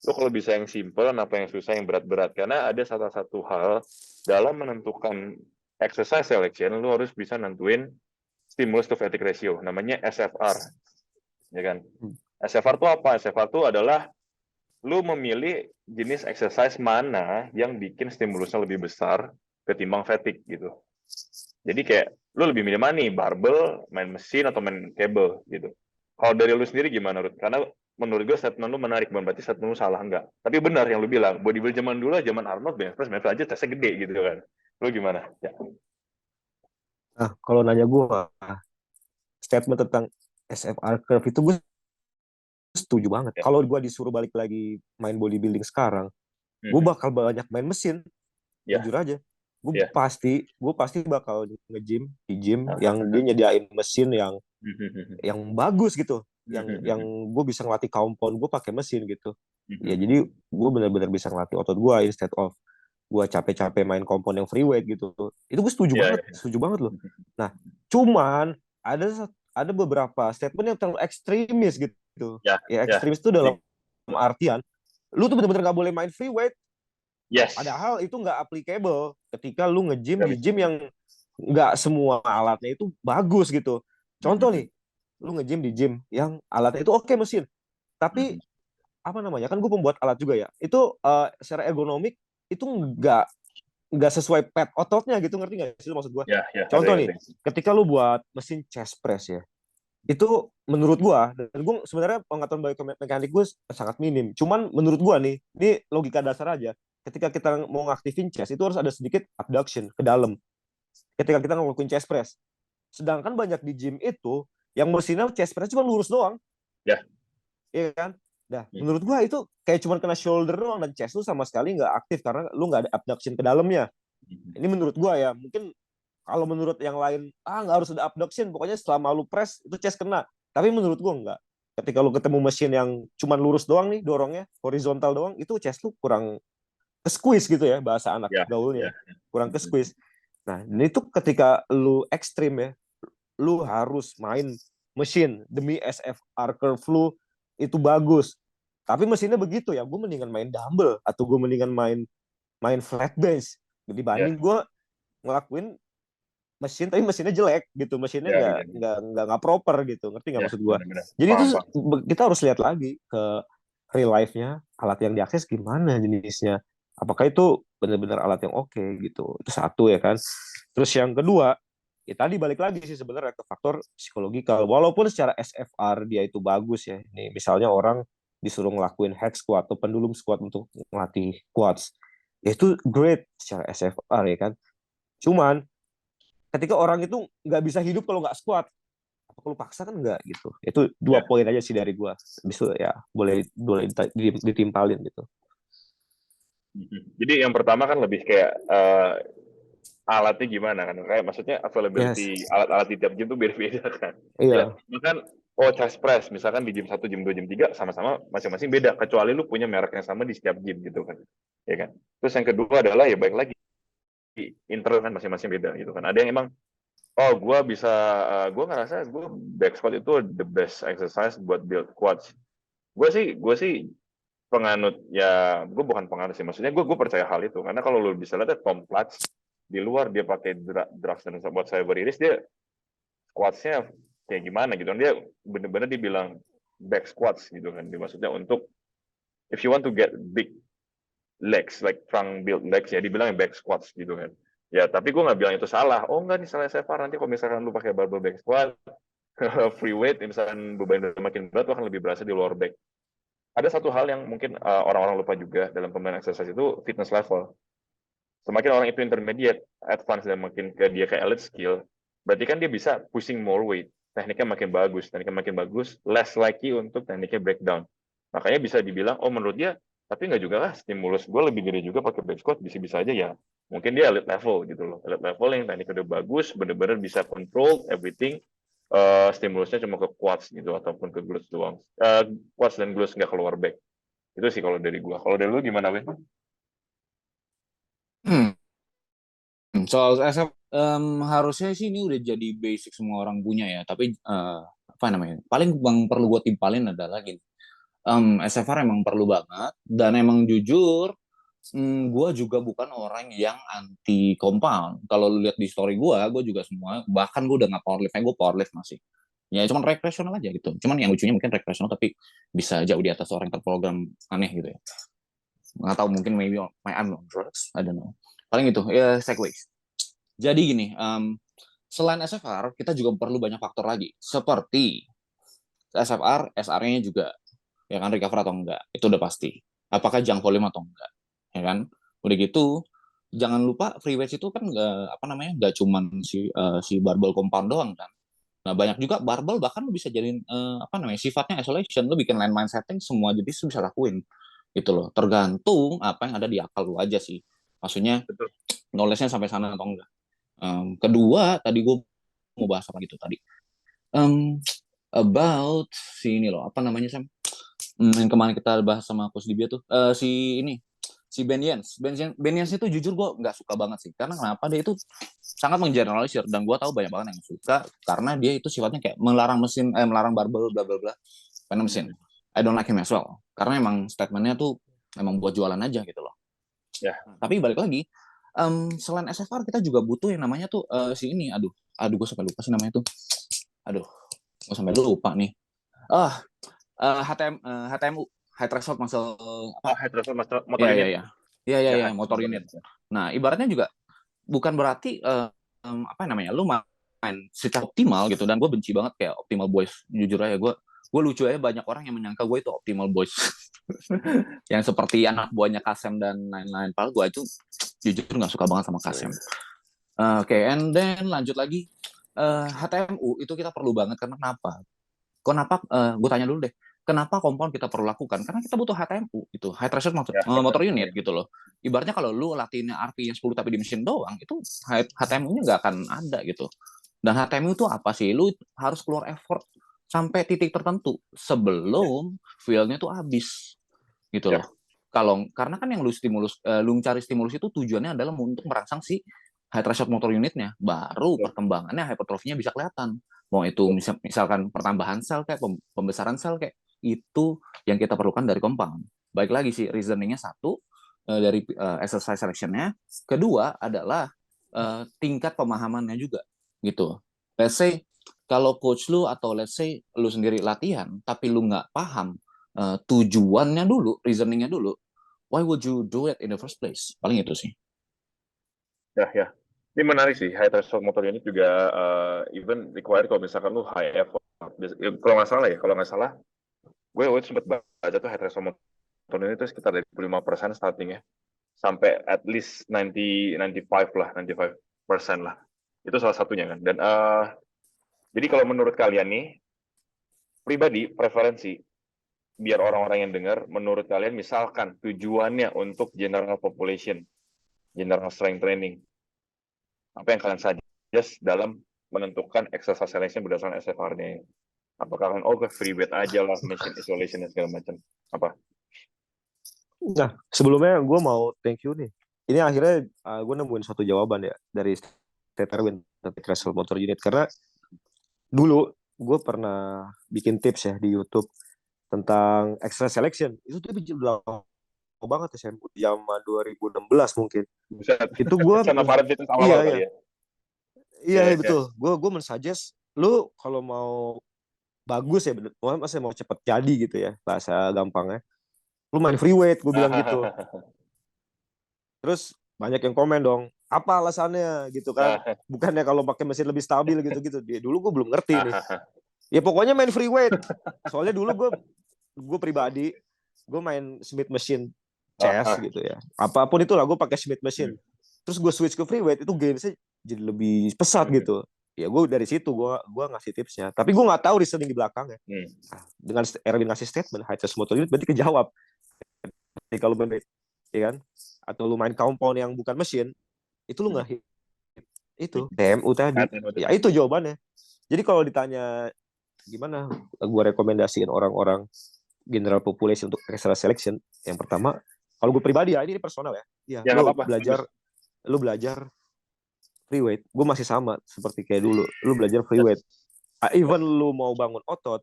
Lo kalau bisa yang simple, kenapa yang susah, yang berat-berat? Karena ada salah satu hal dalam menentukan exercise selection, lo harus bisa nentuin stimulus to fatigue ratio, namanya SFR, ya kan? SFR itu apa? SFR itu adalah lo memilih jenis exercise mana yang bikin stimulusnya lebih besar ketimbang fatigue gitu. Jadi kayak lu lebih milih mana nih, barbell, main mesin, atau main cable gitu. Kalau dari lu sendiri gimana, Ruth? Karena menurut gue statement lu menarik, bukan berarti statement lu salah, enggak. Tapi benar yang lu bilang, bodybuilder zaman dulu, zaman Arnold, bench press aja tesnya gede gitu kan. Lu gimana? Ya. Nah, kalau nanya gue, statement tentang SFR curve itu gue setuju banget. Ya. Kalau gue disuruh balik lagi main bodybuilding sekarang, gue Mhm. bakal banyak main mesin, Ya. jujur aja. Ya. Gue pasti bakal nge-gym di gym yang dia nyediain mesin yang bagus gitu, yang gue bisa ngelatih compound gue pakai mesin gitu. Ya jadi gue benar-benar bisa ngelatih otot gue instead of gue capek-capek main compound yang free weight gitu. Itu gue Ya. setuju banget loh. Nah, cuman ada beberapa statement yang terlalu ekstremis gitu. Ya. Ya Ya. ekstremis itu dalam artian lu tuh benar-benar nggak boleh main free weight. Yes. Padahal itu nggak applicable ketika lu nge-gym Gak di bisa. gym yang nggak semua alatnya itu bagus gitu. Contoh nih, lu nge-gym di gym yang alatnya itu oke mesin, tapi apa namanya, kan gue pembuat alat juga ya, itu secara ergonomik itu nggak sesuai pad ototnya gitu, ngerti nggak sih maksud gue? Ya. Ya. Contoh nih, Ngerti. ketika lu buat mesin chest press ya, itu menurut gua, dan gue sebenarnya pengetahuan biomekanik gue sangat minim, cuman menurut gua nih, ini logika dasar aja, ketika kita mau ngaktifin chest itu harus ada sedikit abduction ke dalam ketika kita ngelakuin chest press, sedangkan banyak di gym itu yang mesinnya chest press cuma lurus doang, Ya. iya kan? Nah, menurut gua itu kayak cuma kena shoulder doang, dan chest lu sama sekali nggak aktif karena lu nggak ada abduction ke dalamnya. Ini menurut gua ya, mungkin kalau menurut yang lain, nggak harus ada abduction, pokoknya selama lu press itu chest kena. Tapi menurut gua nggak. Ketika lu ketemu mesin yang cuma lurus doang nih dorongnya, horizontal doang, itu chest lu kurang ke squeeze gitu ya, bahasa anak Ya. gaulnya. Ya. Kurang ke squeeze. Nah, ini tuh ketika lu ekstrim ya, lu harus main mesin demi SFR curve lu itu bagus. Tapi mesinnya begitu ya, gue mendingan main dumbbell atau gue mendingan main main flat bench Ya. dibanding gue ngelakuin mesin tapi mesinnya jelek gitu, mesinnya Ya. nggak Gitu. nggak nggak nggak proper gitu, ngerti nggak Ya. maksud gue? Benar-benar. Jadi itu Paham, paham. kita harus lihat lagi ke real life-nya, alat yang diakses gimana jenisnya, apakah itu benar-benar alat yang oke gitu. Itu satu ya kan. Terus yang kedua, ya tadi balik lagi sih sebenarnya ke faktor psikologikal. Walaupun secara SFR dia itu bagus ya. Nih misalnya orang disuruh ngelakuin hack squat atau pendulum squat untuk melatih quads, ya itu great secara SFR ya kan. Cuman ketika orang itu nggak bisa hidup kalau nggak squat, apa kalau paksa kan nggak gitu. Itu dua Ya. poin aja sih dari gua. Bisa ya boleh boleh ditimpalin gitu. Jadi yang pertama kan lebih kayak alatnya gimana kan, kayak maksudnya Yes, availability alat-alat di tiap gym tuh beda-beda kan. Ya, iya, misalkan chest press misalkan di gym 1, gym 2, gym 3 sama-sama masing-masing beda, kecuali lu punya merek yang sama di setiap gym gitu kan. Ya kan. Terus yang kedua adalah ya baik lagi internal kan masing-masing beda gitu kan. Ada yang emang gue ngerasa gue back squat itu the best exercise buat build quads. Gue sih penganut, ya gue bukan penganut sih, maksudnya gue percaya hal itu karena kalau lu bisa lihat Tom Platz di luar dia pakai drugs dan buat cyber iris, dia squatsnya kayak gimana gitu kan, dia bener-bener dibilang back squats gitu kan, dia maksudnya untuk if you want to get big legs like strong build legs ya dibilang back squats gitu kan. Ya tapi gue nggak bilang itu salah, oh enggak nih salah saya, nanti kalau misalkan lu pakai barbell back squat free weight misalkan beban makin berat lu akan lebih berasa di lower back. Ada satu hal yang mungkin orang-orang lupa juga dalam pemain exercise itu fitness level. Semakin orang itu intermediate, advance, dan makin ke dia ke elite skill, berarti kan dia bisa pushing more weight. Tekniknya makin bagus, less likely untuk tekniknya breakdown. Makanya bisa dibilang, oh menurut dia, tapi nggak juga lah, stimulus gue lebih gede juga pakai back squat, bisa-bisa aja ya. Mungkin dia elite level gitu loh. Elite level yang tekniknya udah bagus, bener-bener bisa control everything, stimulusnya cuma ke quads gitu, ataupun ke glutes doang. Quads dan glutes nggak keluar back. Itu sih kalau dari gua. Kalau dari lu gimana, Win? Hmm. Soal SF harusnya sih ini udah jadi basic semua orang punya ya. Tapi apa namanya? Paling yang perlu gue timpalin adalah gini. SFR emang perlu banget, dan emang jujur, gue juga bukan orang yang anti compound. Kalau lu lihat di story gue juga semua, bahkan gue udah nggak powerlift, gue powerlift masih. Ya cuman rekreasional aja gitu. Cuman yang lucunya mungkin rekreasional tapi bisa jauh di atas orang yang terprogram aneh gitu ya. Nggak tahu, mungkin maybe I'm on drugs, I don't know. Paling itu ya segways. Jadi gini, selain SFR kita juga perlu banyak faktor lagi, seperti SFR, SR-nya juga, ya kan, recover atau enggak, itu udah pasti. Apakah junk volume atau enggak, ya kan? Udah gitu, jangan lupa free weights itu kan nggak, apa namanya, nggak cuman si barbell compound doang kan. Nah, banyak juga barbell bahkan lu bisa jadiin apa namanya, sifatnya isolation, lu bikin landmine setting semua jenis lu bisa lakuin gitu loh. Tergantung apa yang ada di akal lu aja sih. Maksudnya Betul. knowledge-nya sampai sana atau enggak. Kedua, tadi gue mau bahas apa gitu tadi. Um, about si ini loh, apa namanya Sam? Yang kemarin kita bahas sama Coach Dibia tuh, si ini, si Ben Yens. Ben Yens itu jujur gue nggak suka banget sih. Karena kenapa? Dia itu sangat menggeneralisir, dan gue tahu banyak banget yang suka karena dia itu sifatnya kayak melarang barbel bla bla bla karena mesin. I don't like him as well. Karena emang statementnya tuh emang buat jualan aja gitu loh. Ya. Tapi balik lagi, selain SFR kita juga butuh yang namanya tuh si ini, aduh gue sampai lupa sih namanya tuh. Aduh, gue sampai lupa nih. Ah, HTMU, high threshold muscle apa? Head transfer motor Ya ya unit. ya. Ya ya Ya, ya, head motor motor unit. unit. Nah, ibaratnya juga bukan berarti apa namanya, lu main secara optimal gitu, dan gue benci banget kayak optimal boys, jujur aja gue lucu aja, banyak orang yang menyangka gue itu optimal boys yang seperti anak buahnya Kasem dan lain-lain. Padahal gue itu jujur nggak suka banget sama Kasem. Oke, and then lanjut lagi, HTMU itu kita perlu banget karena kenapa gue tanya dulu deh, kenapa compound kita perlu lakukan? Karena kita butuh HTMU itu, high threshold Ya, motor unit gitu loh. Ibaratnya kalau lu latihannya RP-nya 10 tapi di mesin doang, itu HTMU-nya nggak akan ada gitu. Dan HTMU itu apa sih? Lu harus keluar effort sampai titik tertentu sebelum feel-nya tuh habis gitu ya, loh. Karena kan yang lu cari stimulus itu tujuannya adalah untuk merangsang si high threshold motor unitnya, baru betul, perkembangannya hypertrofinya bisa kelihatan. Mau itu betul. misalkan pertambahan sel kayak pembesaran sel kayak, itu yang kita perlukan dari compound. Baik lagi sih, reasoningnya satu, dari exercise selection-nya. Kedua adalah tingkat pemahamannya juga gitu. Let's say kalau coach lu atau let's say lu sendiri latihan tapi lu nggak paham tujuannya dulu, reasoningnya dulu, why would you do it in the first place? Paling itu sih. Ya, ya. Ini menarik sih, high threshold motor unit juga even required kalau misalkan lu high effort. Kalau nggak salah ya, gue sempat baca tuh high threshold motor unit itu sekitar dari 5% startingnya, sampai at least 95 lah, 95% lah. Itu salah satunya kan. Dan jadi kalau menurut kalian nih, pribadi, preferensi, biar orang-orang yang dengar, menurut kalian misalkan tujuannya untuk general population, general strength training, apa yang kalian suggest dalam menentukan exercise selection berdasarkan SFR-nya? Apakah kalian free weight aja lah, machine isolation dan segala macam? Apa? Nah, sebelumnya gue mau thank you nih. Ini akhirnya gue nemuin suatu jawaban ya dari State Erwin tentang threshold motor unit. Karena dulu gue pernah bikin tips ya di YouTube tentang exercise selection. Itu tuh udah lama banget ya, zaman 2016 mungkin. Buset. Itu gue, Sama Farad Fitness iya awal-awal iya, kali ya? iya Ya, iya, ya. betul. Gue mensuggest lu kalau mau bagus ya, maksudnya mau cepet jadi gitu ya, bahasa gampangnya, lu main free weight, gue bilang gitu. Terus banyak yang komen dong, apa alasannya gitu kan? Bukannya kalau pakai mesin lebih stabil gitu-gitu. Dia dulu gue belum ngerti nih. Ya pokoknya main free weight. Soalnya dulu gue pribadi gue main Smith machine chest gitu ya. Apapun itulah gue pakai Smith machine. Terus gue switch ke free weight itu gainsnya jadi lebih pesat gitu. Ya gue dari situ gue ngasih tipsnya. Tapi gue nggak tahu reasoning di belakangnya. Nah, dengan Erwin ngasih statement high threshold motor unit berarti kejawab. Jadi kalau main ya kan, atau lu main compound yang bukan mesin, itu lu nggak hit itu TMU tadi. Ya itu jawabannya. Jadi kalau ditanya gimana gue rekomendasiin orang-orang general population untuk extra selection, yang pertama, kalau gue pribadi ya, ini personal ya, ya Ya nggak lu apa-apa. belajar free weight. Gue masih sama seperti kayak dulu, lu belajar free weight. Even lu mau bangun otot,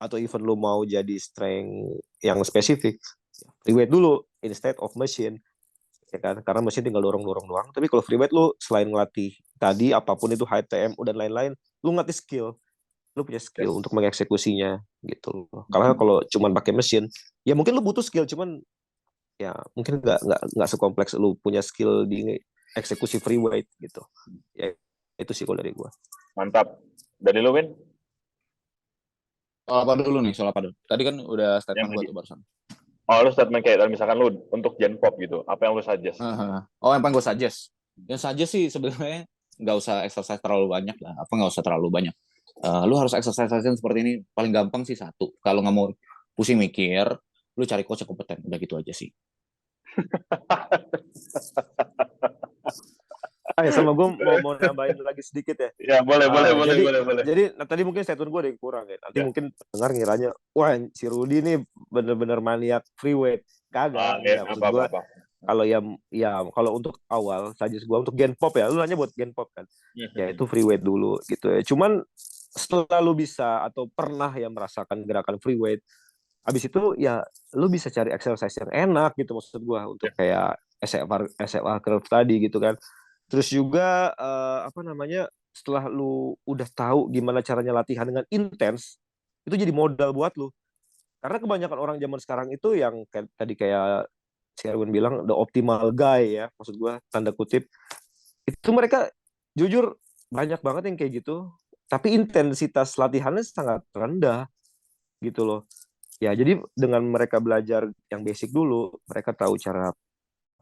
atau even lu mau jadi strength yang spesifik, free weight dulu instead of machine, ya kan? Karena mesin tinggal dorong-dorong doang. Tapi kalau free weight lu selain ngelatih tadi apapun itu high TMU dan lain-lain, lu ngelatih skill, lu punya skill Yes. untuk mengeksekusinya gitu loh. Karena kalau cuman pakai mesin, ya mungkin lu butuh skill, cuman ya mungkin nggak sekompleks lu punya skill di eksekusi free weight gitu. Ya itu sih kalau dari gua. Mantap. Dari lu, Win? Soal apa dulu nih? Soal apa dulu? Tadi kan udah Yang statement gue tadi. tuh barusan. Oh, lu statement kayak misalkan lu untuk Gen Pop gitu, apa yang lu suggest? Oh, yang paling gue suggest. Yang suggest sih sebenarnya nggak usah exercise terlalu banyak lah. Apa nggak usah terlalu banyak. Lu harus exercise seperti ini. Paling gampang sih satu. Kalau nggak mau pusing mikir, lu cari coach yang kompeten. Udah gitu aja sih. Sama gue mau nambahin lagi sedikit ya. Ya, boleh. Jadi tadi mungkin statement gue ada yang kurang ya. Nanti Ya. mungkin dengar ngiranya, wah si Rudy ini bener-bener maniak free weight. Kagak, Ya, enggak. Maksud gue apa. kalau kalau untuk awal suggest gue untuk Gen Pop ya, lu nanya buat Gen Pop kan, ya itu free weight dulu gitu ya. Cuman setelah lu bisa atau pernah ya merasakan gerakan free weight, habis itu ya lu bisa cari exercise yang enak gitu maksud gue untuk Ya. kayak SMA curve tadi gitu kan. Terus juga apa namanya, setelah lu udah tahu gimana caranya latihan dengan intens, itu jadi modal buat lu. Karena kebanyakan orang zaman sekarang itu yang kayak si Erwin bilang the optimal guy ya, maksud gua tanda kutip, itu mereka jujur banyak banget yang kayak gitu, tapi intensitas latihannya sangat rendah gitu loh. Ya jadi dengan mereka belajar yang basic dulu, mereka tahu cara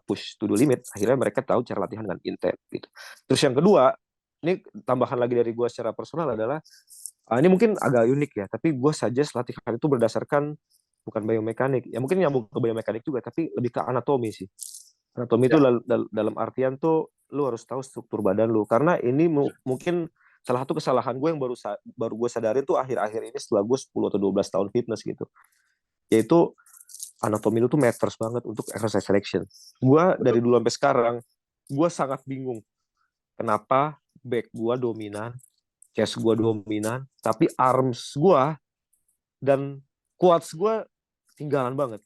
push to the limit, akhirnya mereka tahu cara latihan dengan intens gitu. Terus yang kedua, ini tambahan lagi dari gue secara personal adalah, ini mungkin agak unik ya, tapi gue suggest latihan itu berdasarkan bukan biomekanik, ya mungkin nyambung ke biomekanik juga, tapi lebih ke anatomi sih. Anatomi itu Ya. dalam artian tuh lu harus tahu struktur badan lu, karena ini mungkin salah satu kesalahan gue yang baru gue sadarin tuh akhir-akhir ini setelah gue 10 atau 12 tahun fitness gitu, yaitu anatomi lu tuh matters banget untuk exercise selection. Gue dari dulu sampai sekarang, gue sangat bingung kenapa back gue dominan, chest gue dominan, tapi arms gue dan quads gue tinggalan banget.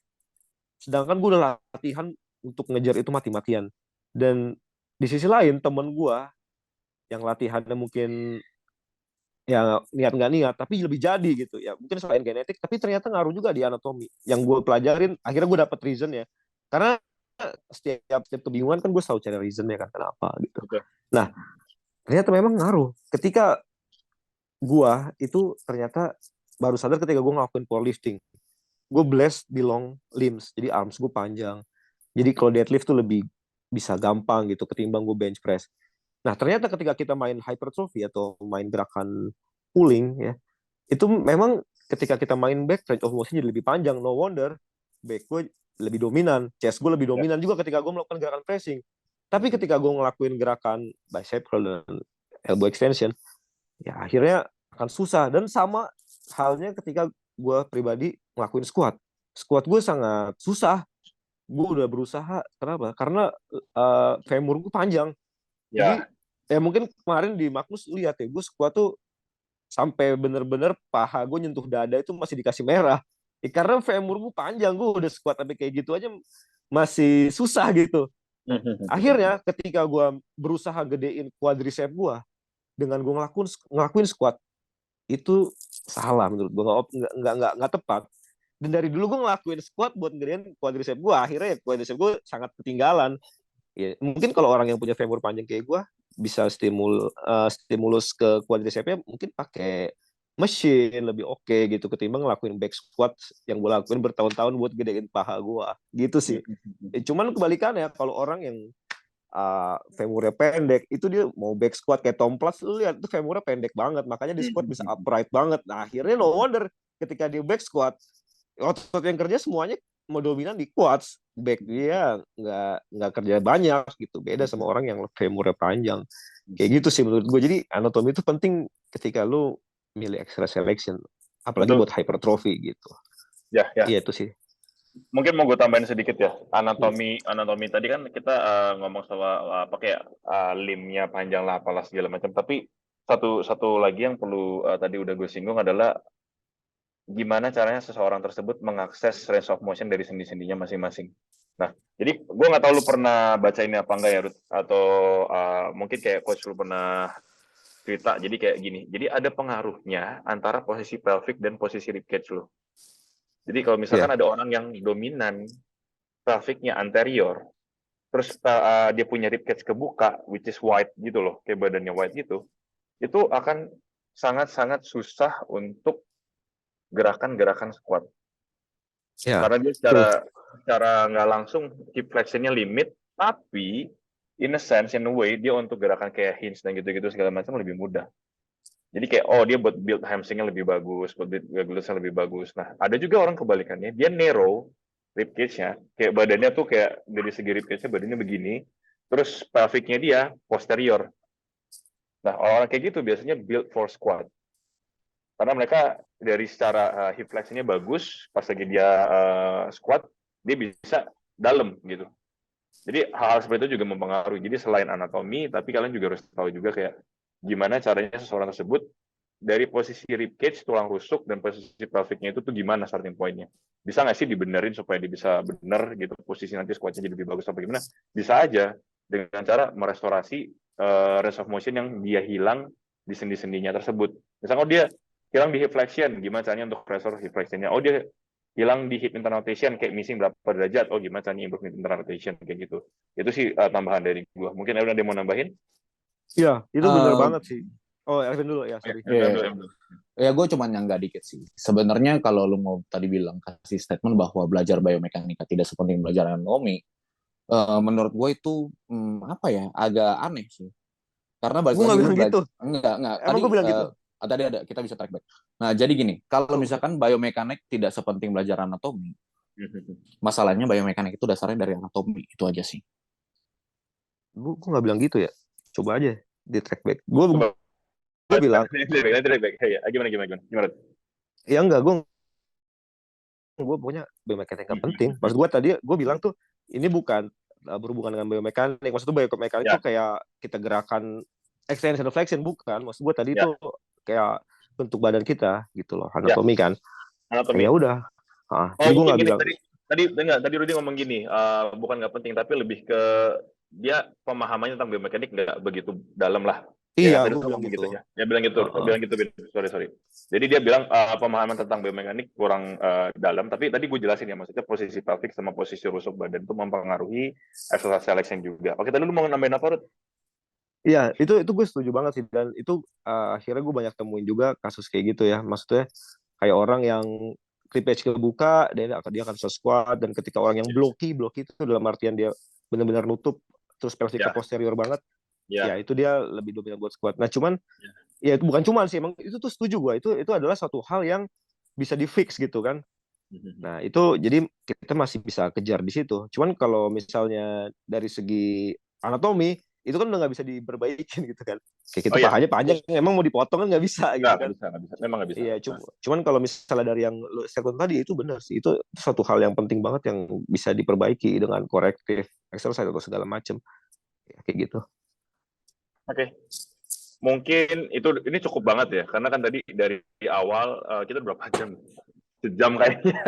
Sedangkan gue udah latihan untuk ngejar itu mati-matian. Dan di sisi lain temen gue yang latihannya mungkin ya niat nggak niat tapi lebih jadi gitu ya, mungkin selain genetik tapi ternyata ngaruh juga di anatomi yang gue pelajarin. Akhirnya gue dapet reason ya, karena setiap kebingungan kan gue selalu cari reasonnya kan kenapa gitu. Betul. Nah ternyata memang ngaruh ketika gue itu ternyata baru sadar ketika gue ngelakuin powerlifting. Gue blessed di long limbs, jadi arms gue panjang, jadi kalau deadlift tuh lebih bisa gampang gitu ketimbang gue bench press. Nah ternyata ketika kita main hypertrophy atau main gerakan pulling ya, itu memang ketika kita main back, range of motion jadi lebih panjang. No wonder back gue lebih dominan, chest gue lebih dominan juga ketika gue melakukan gerakan pressing. Tapi ketika gue ngelakuin gerakan bicep curl dan elbow extension, ya akhirnya akan susah. Dan sama halnya ketika gue pribadi ngelakuin squat. Squat gue sangat susah. Gue udah berusaha, kenapa? Karena femur gue panjang. Jadi Ya. ya mungkin kemarin di Magnus lihat ya, gue squat tuh sampai bener-bener paha gue nyentuh dada itu masih dikasih merah. Karena femur gue panjang, gue udah squat tapi kayak gitu aja masih susah gitu. Akhirnya ketika gue berusaha gedein quadricep gue dengan gue ngelakuin squat, itu salah menurut gue, nggak tepat. Dan dari dulu gue ngelakuin squat buat gedein quadricep gue, akhirnya ya quadricep gue sangat ketinggalan. Ya, mungkin kalau orang yang punya femur panjang kayak gue bisa stimulus ke quadricepnya mungkin pakai mesin lebih oke gitu ketimbang ngelakuin back squat yang gue lakuin bertahun-tahun buat gedein paha gue gitu sih. Cuman kebalikannya kalau orang yang femurnya pendek itu dia mau back squat kayak Tom Platz, lu lihat itu femurnya pendek banget makanya di squat bisa upright banget. Nah akhirnya no wonder ketika dia back squat otot yang kerja semuanya mau dominan di quads, back dia nggak kerja banyak gitu, beda sama orang yang femurnya panjang kayak gitu sih menurut gue. Jadi anatomi itu penting ketika lu milih exercise selection, apalagi Betul. buat hypertrophy gitu. Ya. Iya itu sih. Mungkin mau gue tambahin sedikit ya. Anatomi tadi kan kita ngomong soal apa kayak limnya panjang lah apalah segala macam. Tapi satu lagi yang perlu tadi udah gue singgung adalah gimana caranya seseorang tersebut mengakses range of motion dari sendi-sendinya masing-masing. Nah, jadi gue nggak tahu lu pernah baca ini apa enggak ya, Ruth? Atau mungkin kayak coach lu pernah cerita. Jadi kayak gini. Jadi ada pengaruhnya antara posisi pelvic dan posisi ribcage lu. Jadi kalau misalkan Iya. ada orang yang dominan pelvicnya anterior, terus dia punya ribcage kebuka, which is wide gitu loh, kayak badannya wide gitu, itu akan sangat-sangat susah untuk gerakan-gerakan squat. Ya, Karena dia betul. secara nggak langsung hip flexion-nya limit, tapi in a sense, in a way, dia untuk gerakan kayak hinge dan gitu-gitu segala macam lebih mudah. Jadi kayak, oh dia buat build hamstring-nya lebih bagus, buat build glutes-nya lebih bagus. Nah, ada juga orang kebalikannya, dia narrow rib cage-nya, kayak badannya tuh kayak dari segi rib cage-nya badannya begini, terus pelvic-nya dia posterior. Nah, orang kayak gitu biasanya build for squat. Karena mereka dari secara hip flexion-nya bagus, pas lagi dia squat, dia bisa dalam gitu. Jadi hal-hal seperti itu juga mempengaruhi. Jadi selain anatomi, tapi kalian juga harus tahu juga kayak gimana caranya seseorang tersebut dari posisi rib cage, tulang rusuk, dan posisi pelviknya itu tuh gimana starting point-nya. Bisa nggak sih dibenerin supaya dia bisa bener gitu, posisi nanti squatnya jadi lebih bagus atau gimana? Bisa aja dengan cara merestorasi range of motion yang dia hilang di sendi-sendinya tersebut. Misalnya dia hilang di hip flexion, gimana caranya untuk restore hip flexion-nya? Oh dia hilang di hip internal rotation kayak missing berapa derajat, oh gimana caranya improve internal rotation kayak gitu. Itu sih tambahan dari gua. Mungkin ada yang mau nambahin? Iya, itu bener Eh, banget sih. Oh, Elvin dulu ya, sorry. ya, ya gue cuma nyangga dikit sih. Sebenarnya kalau lu mau tadi bilang kasih statement bahwa belajar biomekanika tidak sepenting belajar anatomi, menurut gue itu apa ya, agak aneh sih. Karena balik Gue lagi nggak lu bilang gitu. enggak Emang gue bilang gitu? tadi ada kita bisa track back. Nah, jadi gini, kalau Oh, misalkan biomekanik tidak sepenting belajar anatomi, masalahnya biomekanik itu dasarnya dari anatomi, itu aja sih. gue nggak bilang gitu ya. Coba aja di track back. Gue bilang, Gimana, gimana? Gimana? ya enggak, gue pokoknya biomekanik nggak penting. Maksud gue tadi, gue bilang tuh ini bukan berhubungan dengan biomekanik. Maksud tuh biomekanik Ya, tuh kayak kita gerakan extension flexion, bukan. Maksud gue tadi ya, tuh kayak bentuk badan kita gitu loh, ya, anatomi kan. anatomi. Ya udah. Oh, Jadi gue mungkin nggak gini, bilang, tadi Rudy ngomong gini, bukan nggak penting, tapi lebih ke dia pemahamannya tentang biomekanik nggak begitu dalam lah. Ya iya, kan, tadi gue lu bilang ngomong gitu. gitu ya. Ya bilang gitu, sorry. Jadi dia bilang pemahaman tentang biomekanik kurang dalam, tapi tadi gue jelasin ya, maksudnya posisi pelvic sama posisi rusuk badan itu mempengaruhi exercise selection juga. Oke, tadi lu mau nambahin apa, Rud? Iya, itu gue setuju banget sih, dan itu akhirnya gue banyak temuin juga kasus kayak gitu ya. Maksudnya kayak orang yang clipage kebuka, dia akan bisa squat, dan ketika orang yang blocky itu dalam artian dia benar-benar nutup terus pelvic ke Ya, posterior banget, ya ya, itu dia lebih dominan buat squat. Nah cuman ya itu bukan cuman sih, emang itu tuh setuju gue, itu adalah suatu hal yang bisa di fix gitu kan. Nah itu jadi kita masih bisa kejar di situ. Cuman kalau misalnya dari segi anatomi itu kan udah nggak bisa diperbaikin gitu kan. Kayak oh gitu ya, pahanya panjang, emang mau dipotong kan nggak bisa gitu kan. nggak bisa, memang nggak bisa. Iya, cuman kalau misalnya dari yang lu statement tadi itu benar sih. Itu suatu hal yang penting banget yang bisa diperbaiki dengan corrective exercise atau segala macam. Ya, kayak gitu. Oke, mungkin ini cukup banget ya, karena kan tadi dari awal kita berapa jam? Sejam kayaknya,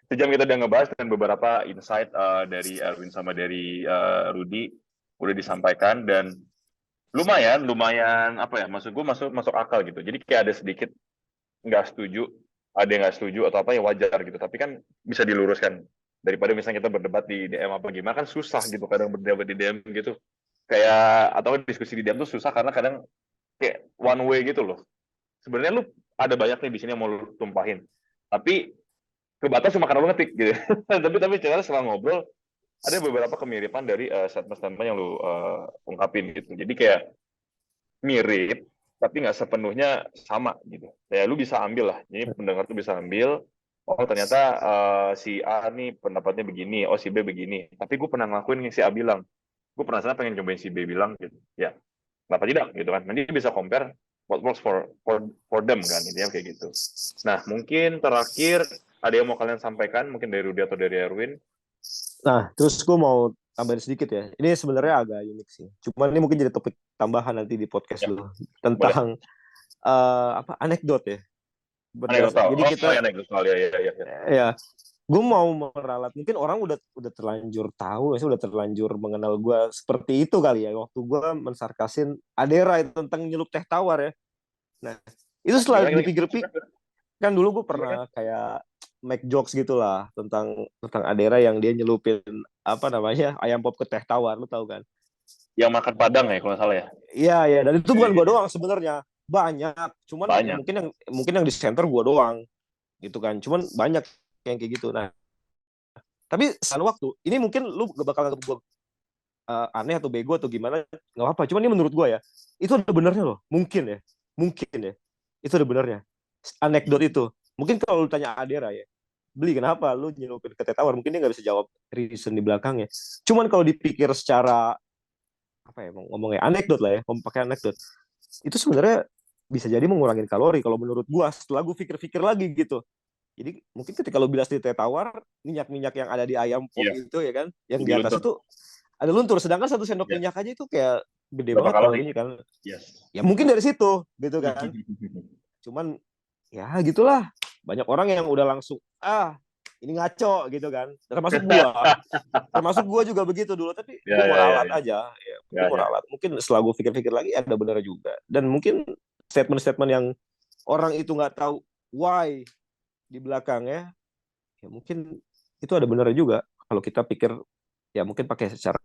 sejam kita udah ngebahas dan beberapa insight dari Erwin sama dari Rudy udah disampaikan dan lumayan apa ya? Maksud gue masuk akal gitu. Jadi kayak ada sedikit nggak setuju, ada yang nggak setuju atau apa ya wajar gitu. Tapi kan bisa diluruskan daripada misalnya kita berdebat di DM apa gimana kan susah gitu kadang berdebat di DM gitu. Kayak atau diskusi di DM tuh susah karena kadang kayak one way gitu loh. Sebenarnya lu ada banyak nih di sini yang mau lu tumpahin. Tapi kebatas cuma karena lu ngetik gitu. tapi secara setelah ngobrol ada beberapa kemiripan dari statement-statement yang lu ungkapin gitu. Jadi kayak mirip tapi nggak sepenuhnya sama gitu. Ya lu bisa ambil lah. Jadi pendengar tuh bisa ambil. Oh ternyata si A nih pendapatnya begini, oh si B begini. Tapi gue pernah ngelakuin yang si A bilang. Gue penasaran pengen cobain si B bilang gitu. Ya, kenapa tidak gitu kan? Nanti bisa compare what works for them kan, intinya kayak gitu. Nah, mungkin terakhir ada yang mau kalian sampaikan, mungkin dari Rudy atau dari Erwin? Nah, terus gue mau tambahin sedikit ya. Ini sebenarnya agak unik sih. Cuman ini mungkin jadi topik tambahan nanti di podcast Ya, lu boleh. tentang apa anekdot ya. Anekdotal. Jadi kita Anekdotal ya. ya, gue mau meralat. Mungkin orang udah terlanjur tahu, ya, udah terlanjur mengenal gue seperti itu kali ya. Waktu gue mensarkasin Adera itu tentang nyelup teh tawar ya. Nah, itu setelah dipikir-pikir, kan dulu gue pernah kayak make jokes gitulah tentang Adera yang dia nyelupin apa namanya ayam pop ke teh tawar, lu tahu kan? Yang makan Padang ya kalau nggak salah ya. Iya, dan itu bukan gue doang sebenarnya, banyak. Cuman ya mungkin yang di center gue doang, gitu kan. Cuman banyak yang kayak gitu. Nah, tapi saat waktu ini mungkin lu gak bakal anggap gue aneh atau bego atau gimana, nggak apa. Cuman ini menurut gue ya, itu ada benernya loh. Mungkin ya, itu ada benernya. Anekdot itu. Mungkin kalau lu tanya Adera ya, beli kenapa lu nyelupin ke teh tawar, mungkin dia nggak bisa jawab reason di belakangnya. Cuman kalau dipikir secara apa ya, ngomongnya anekdot lah ya, pakai anekdot, itu sebenarnya bisa jadi mengurangi kalori kalau menurut gua setelah gua pikir-pikir lagi gitu. Jadi mungkin ketika lu bilas di teh tawar, minyak-minyak yang ada di ayam pop itu ya kan, yang di atas itu ada luntur, sedangkan 1 sendok minyak aja itu kayak gede banget kalorinya kan. Ya mungkin dari situ gitu kan. Cuman ya gitulah, banyak orang yang udah langsung ini ngaco gitu kan, termasuk gua juga begitu dulu, tapi gua mau ralat aja ya, mau ralat. Mungkin setelah gua pikir-pikir lagi ada benar juga, dan mungkin statement-statement yang orang itu nggak tahu why di belakangnya ya mungkin itu ada benar juga kalau kita pikir ya, mungkin pakai secara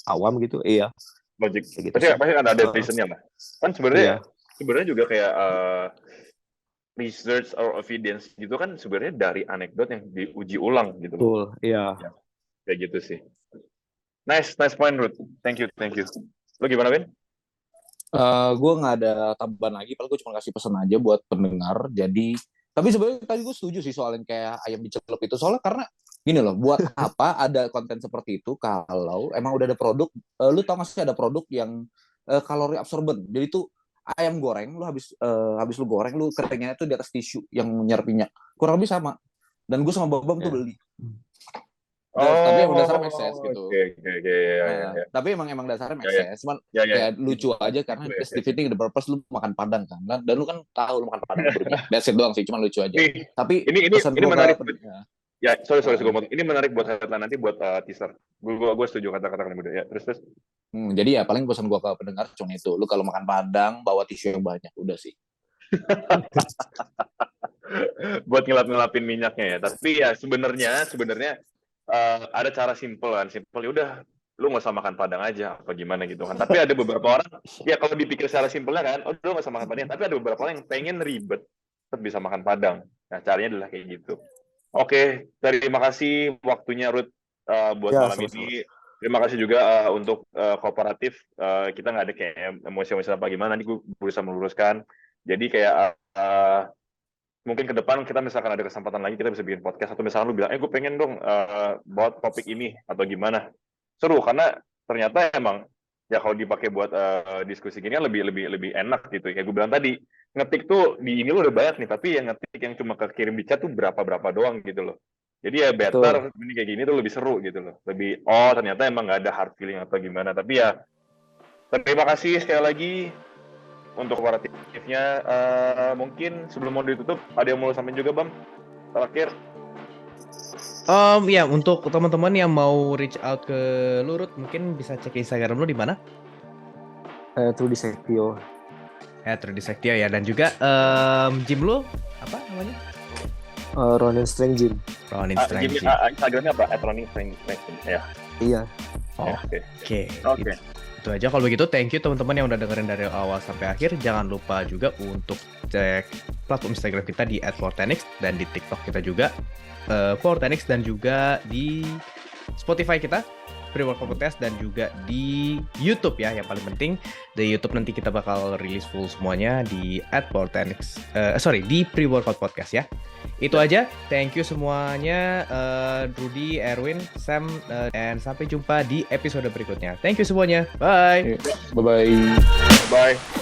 awam gitu. Iya, logik gitu. Pasti kan ada reasonnya lah kan. Sebenarnya juga kayak research or evidence gitu kan sebenarnya dari anekdot yang diuji ulang gitu. Betul, iya. Ya, kayak gitu sih. Nice point Ruth. Thank you. Lo gimana Win? Gue nggak ada tambahan lagi, paling gue cuma kasih pesan aja buat pendengar. Jadi, tapi sebenarnya tadi gue setuju sih soal yang kayak ayam dicelup itu, soalnya karena gini loh, buat apa ada konten seperti itu kalau emang udah ada produk. Lu tau gak sih ada produk yang kalori absorben, jadi tuh ayam goreng lu habis lu goreng, lu keringnya itu di atas tisu yang menyerap minyak, kurang lebih sama. Dan gue sama Babam tuh beli. Tapi yang dasarnya make sense gitu. Tapi emang dasarnya make sense. Cuman kayak lucu aja karena it's defeating the purpose. Lu makan Padang kan, dan lu kan tahu lu makan Padang berubah. That's it doang sih, cuman lucu aja. Tapi ini menarik. Ya, sorry gue mau. Ini menarik buat headline nanti buat teaser. Gue setuju kata-kata kalian berdua. Ya, terus. Jadi ya paling pesan gue ke pendengar cuma itu. Lu kalau makan Padang bawa tisu yang banyak, udah sih. Buat ngelapin minyaknya ya. Tapi ya sebenarnya ada cara simple kan. Simple ya udah, lu nggak usah makan Padang aja apa gimana gitu kan. Tapi ada beberapa orang ya kalau dipikir secara simpelnya kan, lu nggak usah makan Padang. Tapi ada beberapa orang yang pengen ribet tetap bisa makan Padang. Nah caranya adalah kayak gitu. Oke, terima kasih waktunya Ruth buat malam ini. Terima kasih juga untuk kooperatif. Kita nggak ada kayak emosi-emosi apa gimana. Nanti gue berusaha meluruskan. Jadi kayak mungkin ke depan kita misalkan ada kesempatan lagi kita bisa bikin podcast, atau misalkan lu bilang, gue pengen dong buat topik ini atau gimana. Seru karena ternyata emang ya kalau dipakai buat diskusi gini lebih enak gitu. Kayak gue bilang tadi, ngetik tuh di ini lu udah banyak nih, tapi yang ngetik yang cuma kirim di chat tuh berapa doang gitu loh. Jadi ya better ini kayak gini tuh lebih seru gitu loh. Lebih ternyata emang nggak ada hard feeling atau gimana. Tapi ya terima kasih sekali lagi untuk kooperatifnya. Mungkin sebelum mau ditutup ada yang mau sampaikan juga Bam terakhir? Ya untuk teman-teman yang mau reach out ke Lurut mungkin bisa cek Instagram lu di mana? Trudy Sektio. Trudy Sektio ya, dan juga gym lu apa namanya? Ronin Strength Gym. Ronin Strength Gym. Instagramnya apa? @Ronin Strength Gym. Ya. Iya. Oke. Itu aja kalau begitu. Thank you teman-teman yang udah dengerin dari awal sampai akhir. Jangan lupa juga untuk cek platform Instagram kita di @410x dan di TikTok kita juga 410x, dan juga di Spotify kita Pre-Workout Podcast, dan juga di YouTube ya, yang paling penting di YouTube nanti kita bakal rilis full semuanya di @410x di Pre-Workout Podcast ya. Itu aja, thank you semuanya, Rudy, Erwin, Sam, dan sampai jumpa di episode berikutnya. Thank you semuanya, bye. Bye.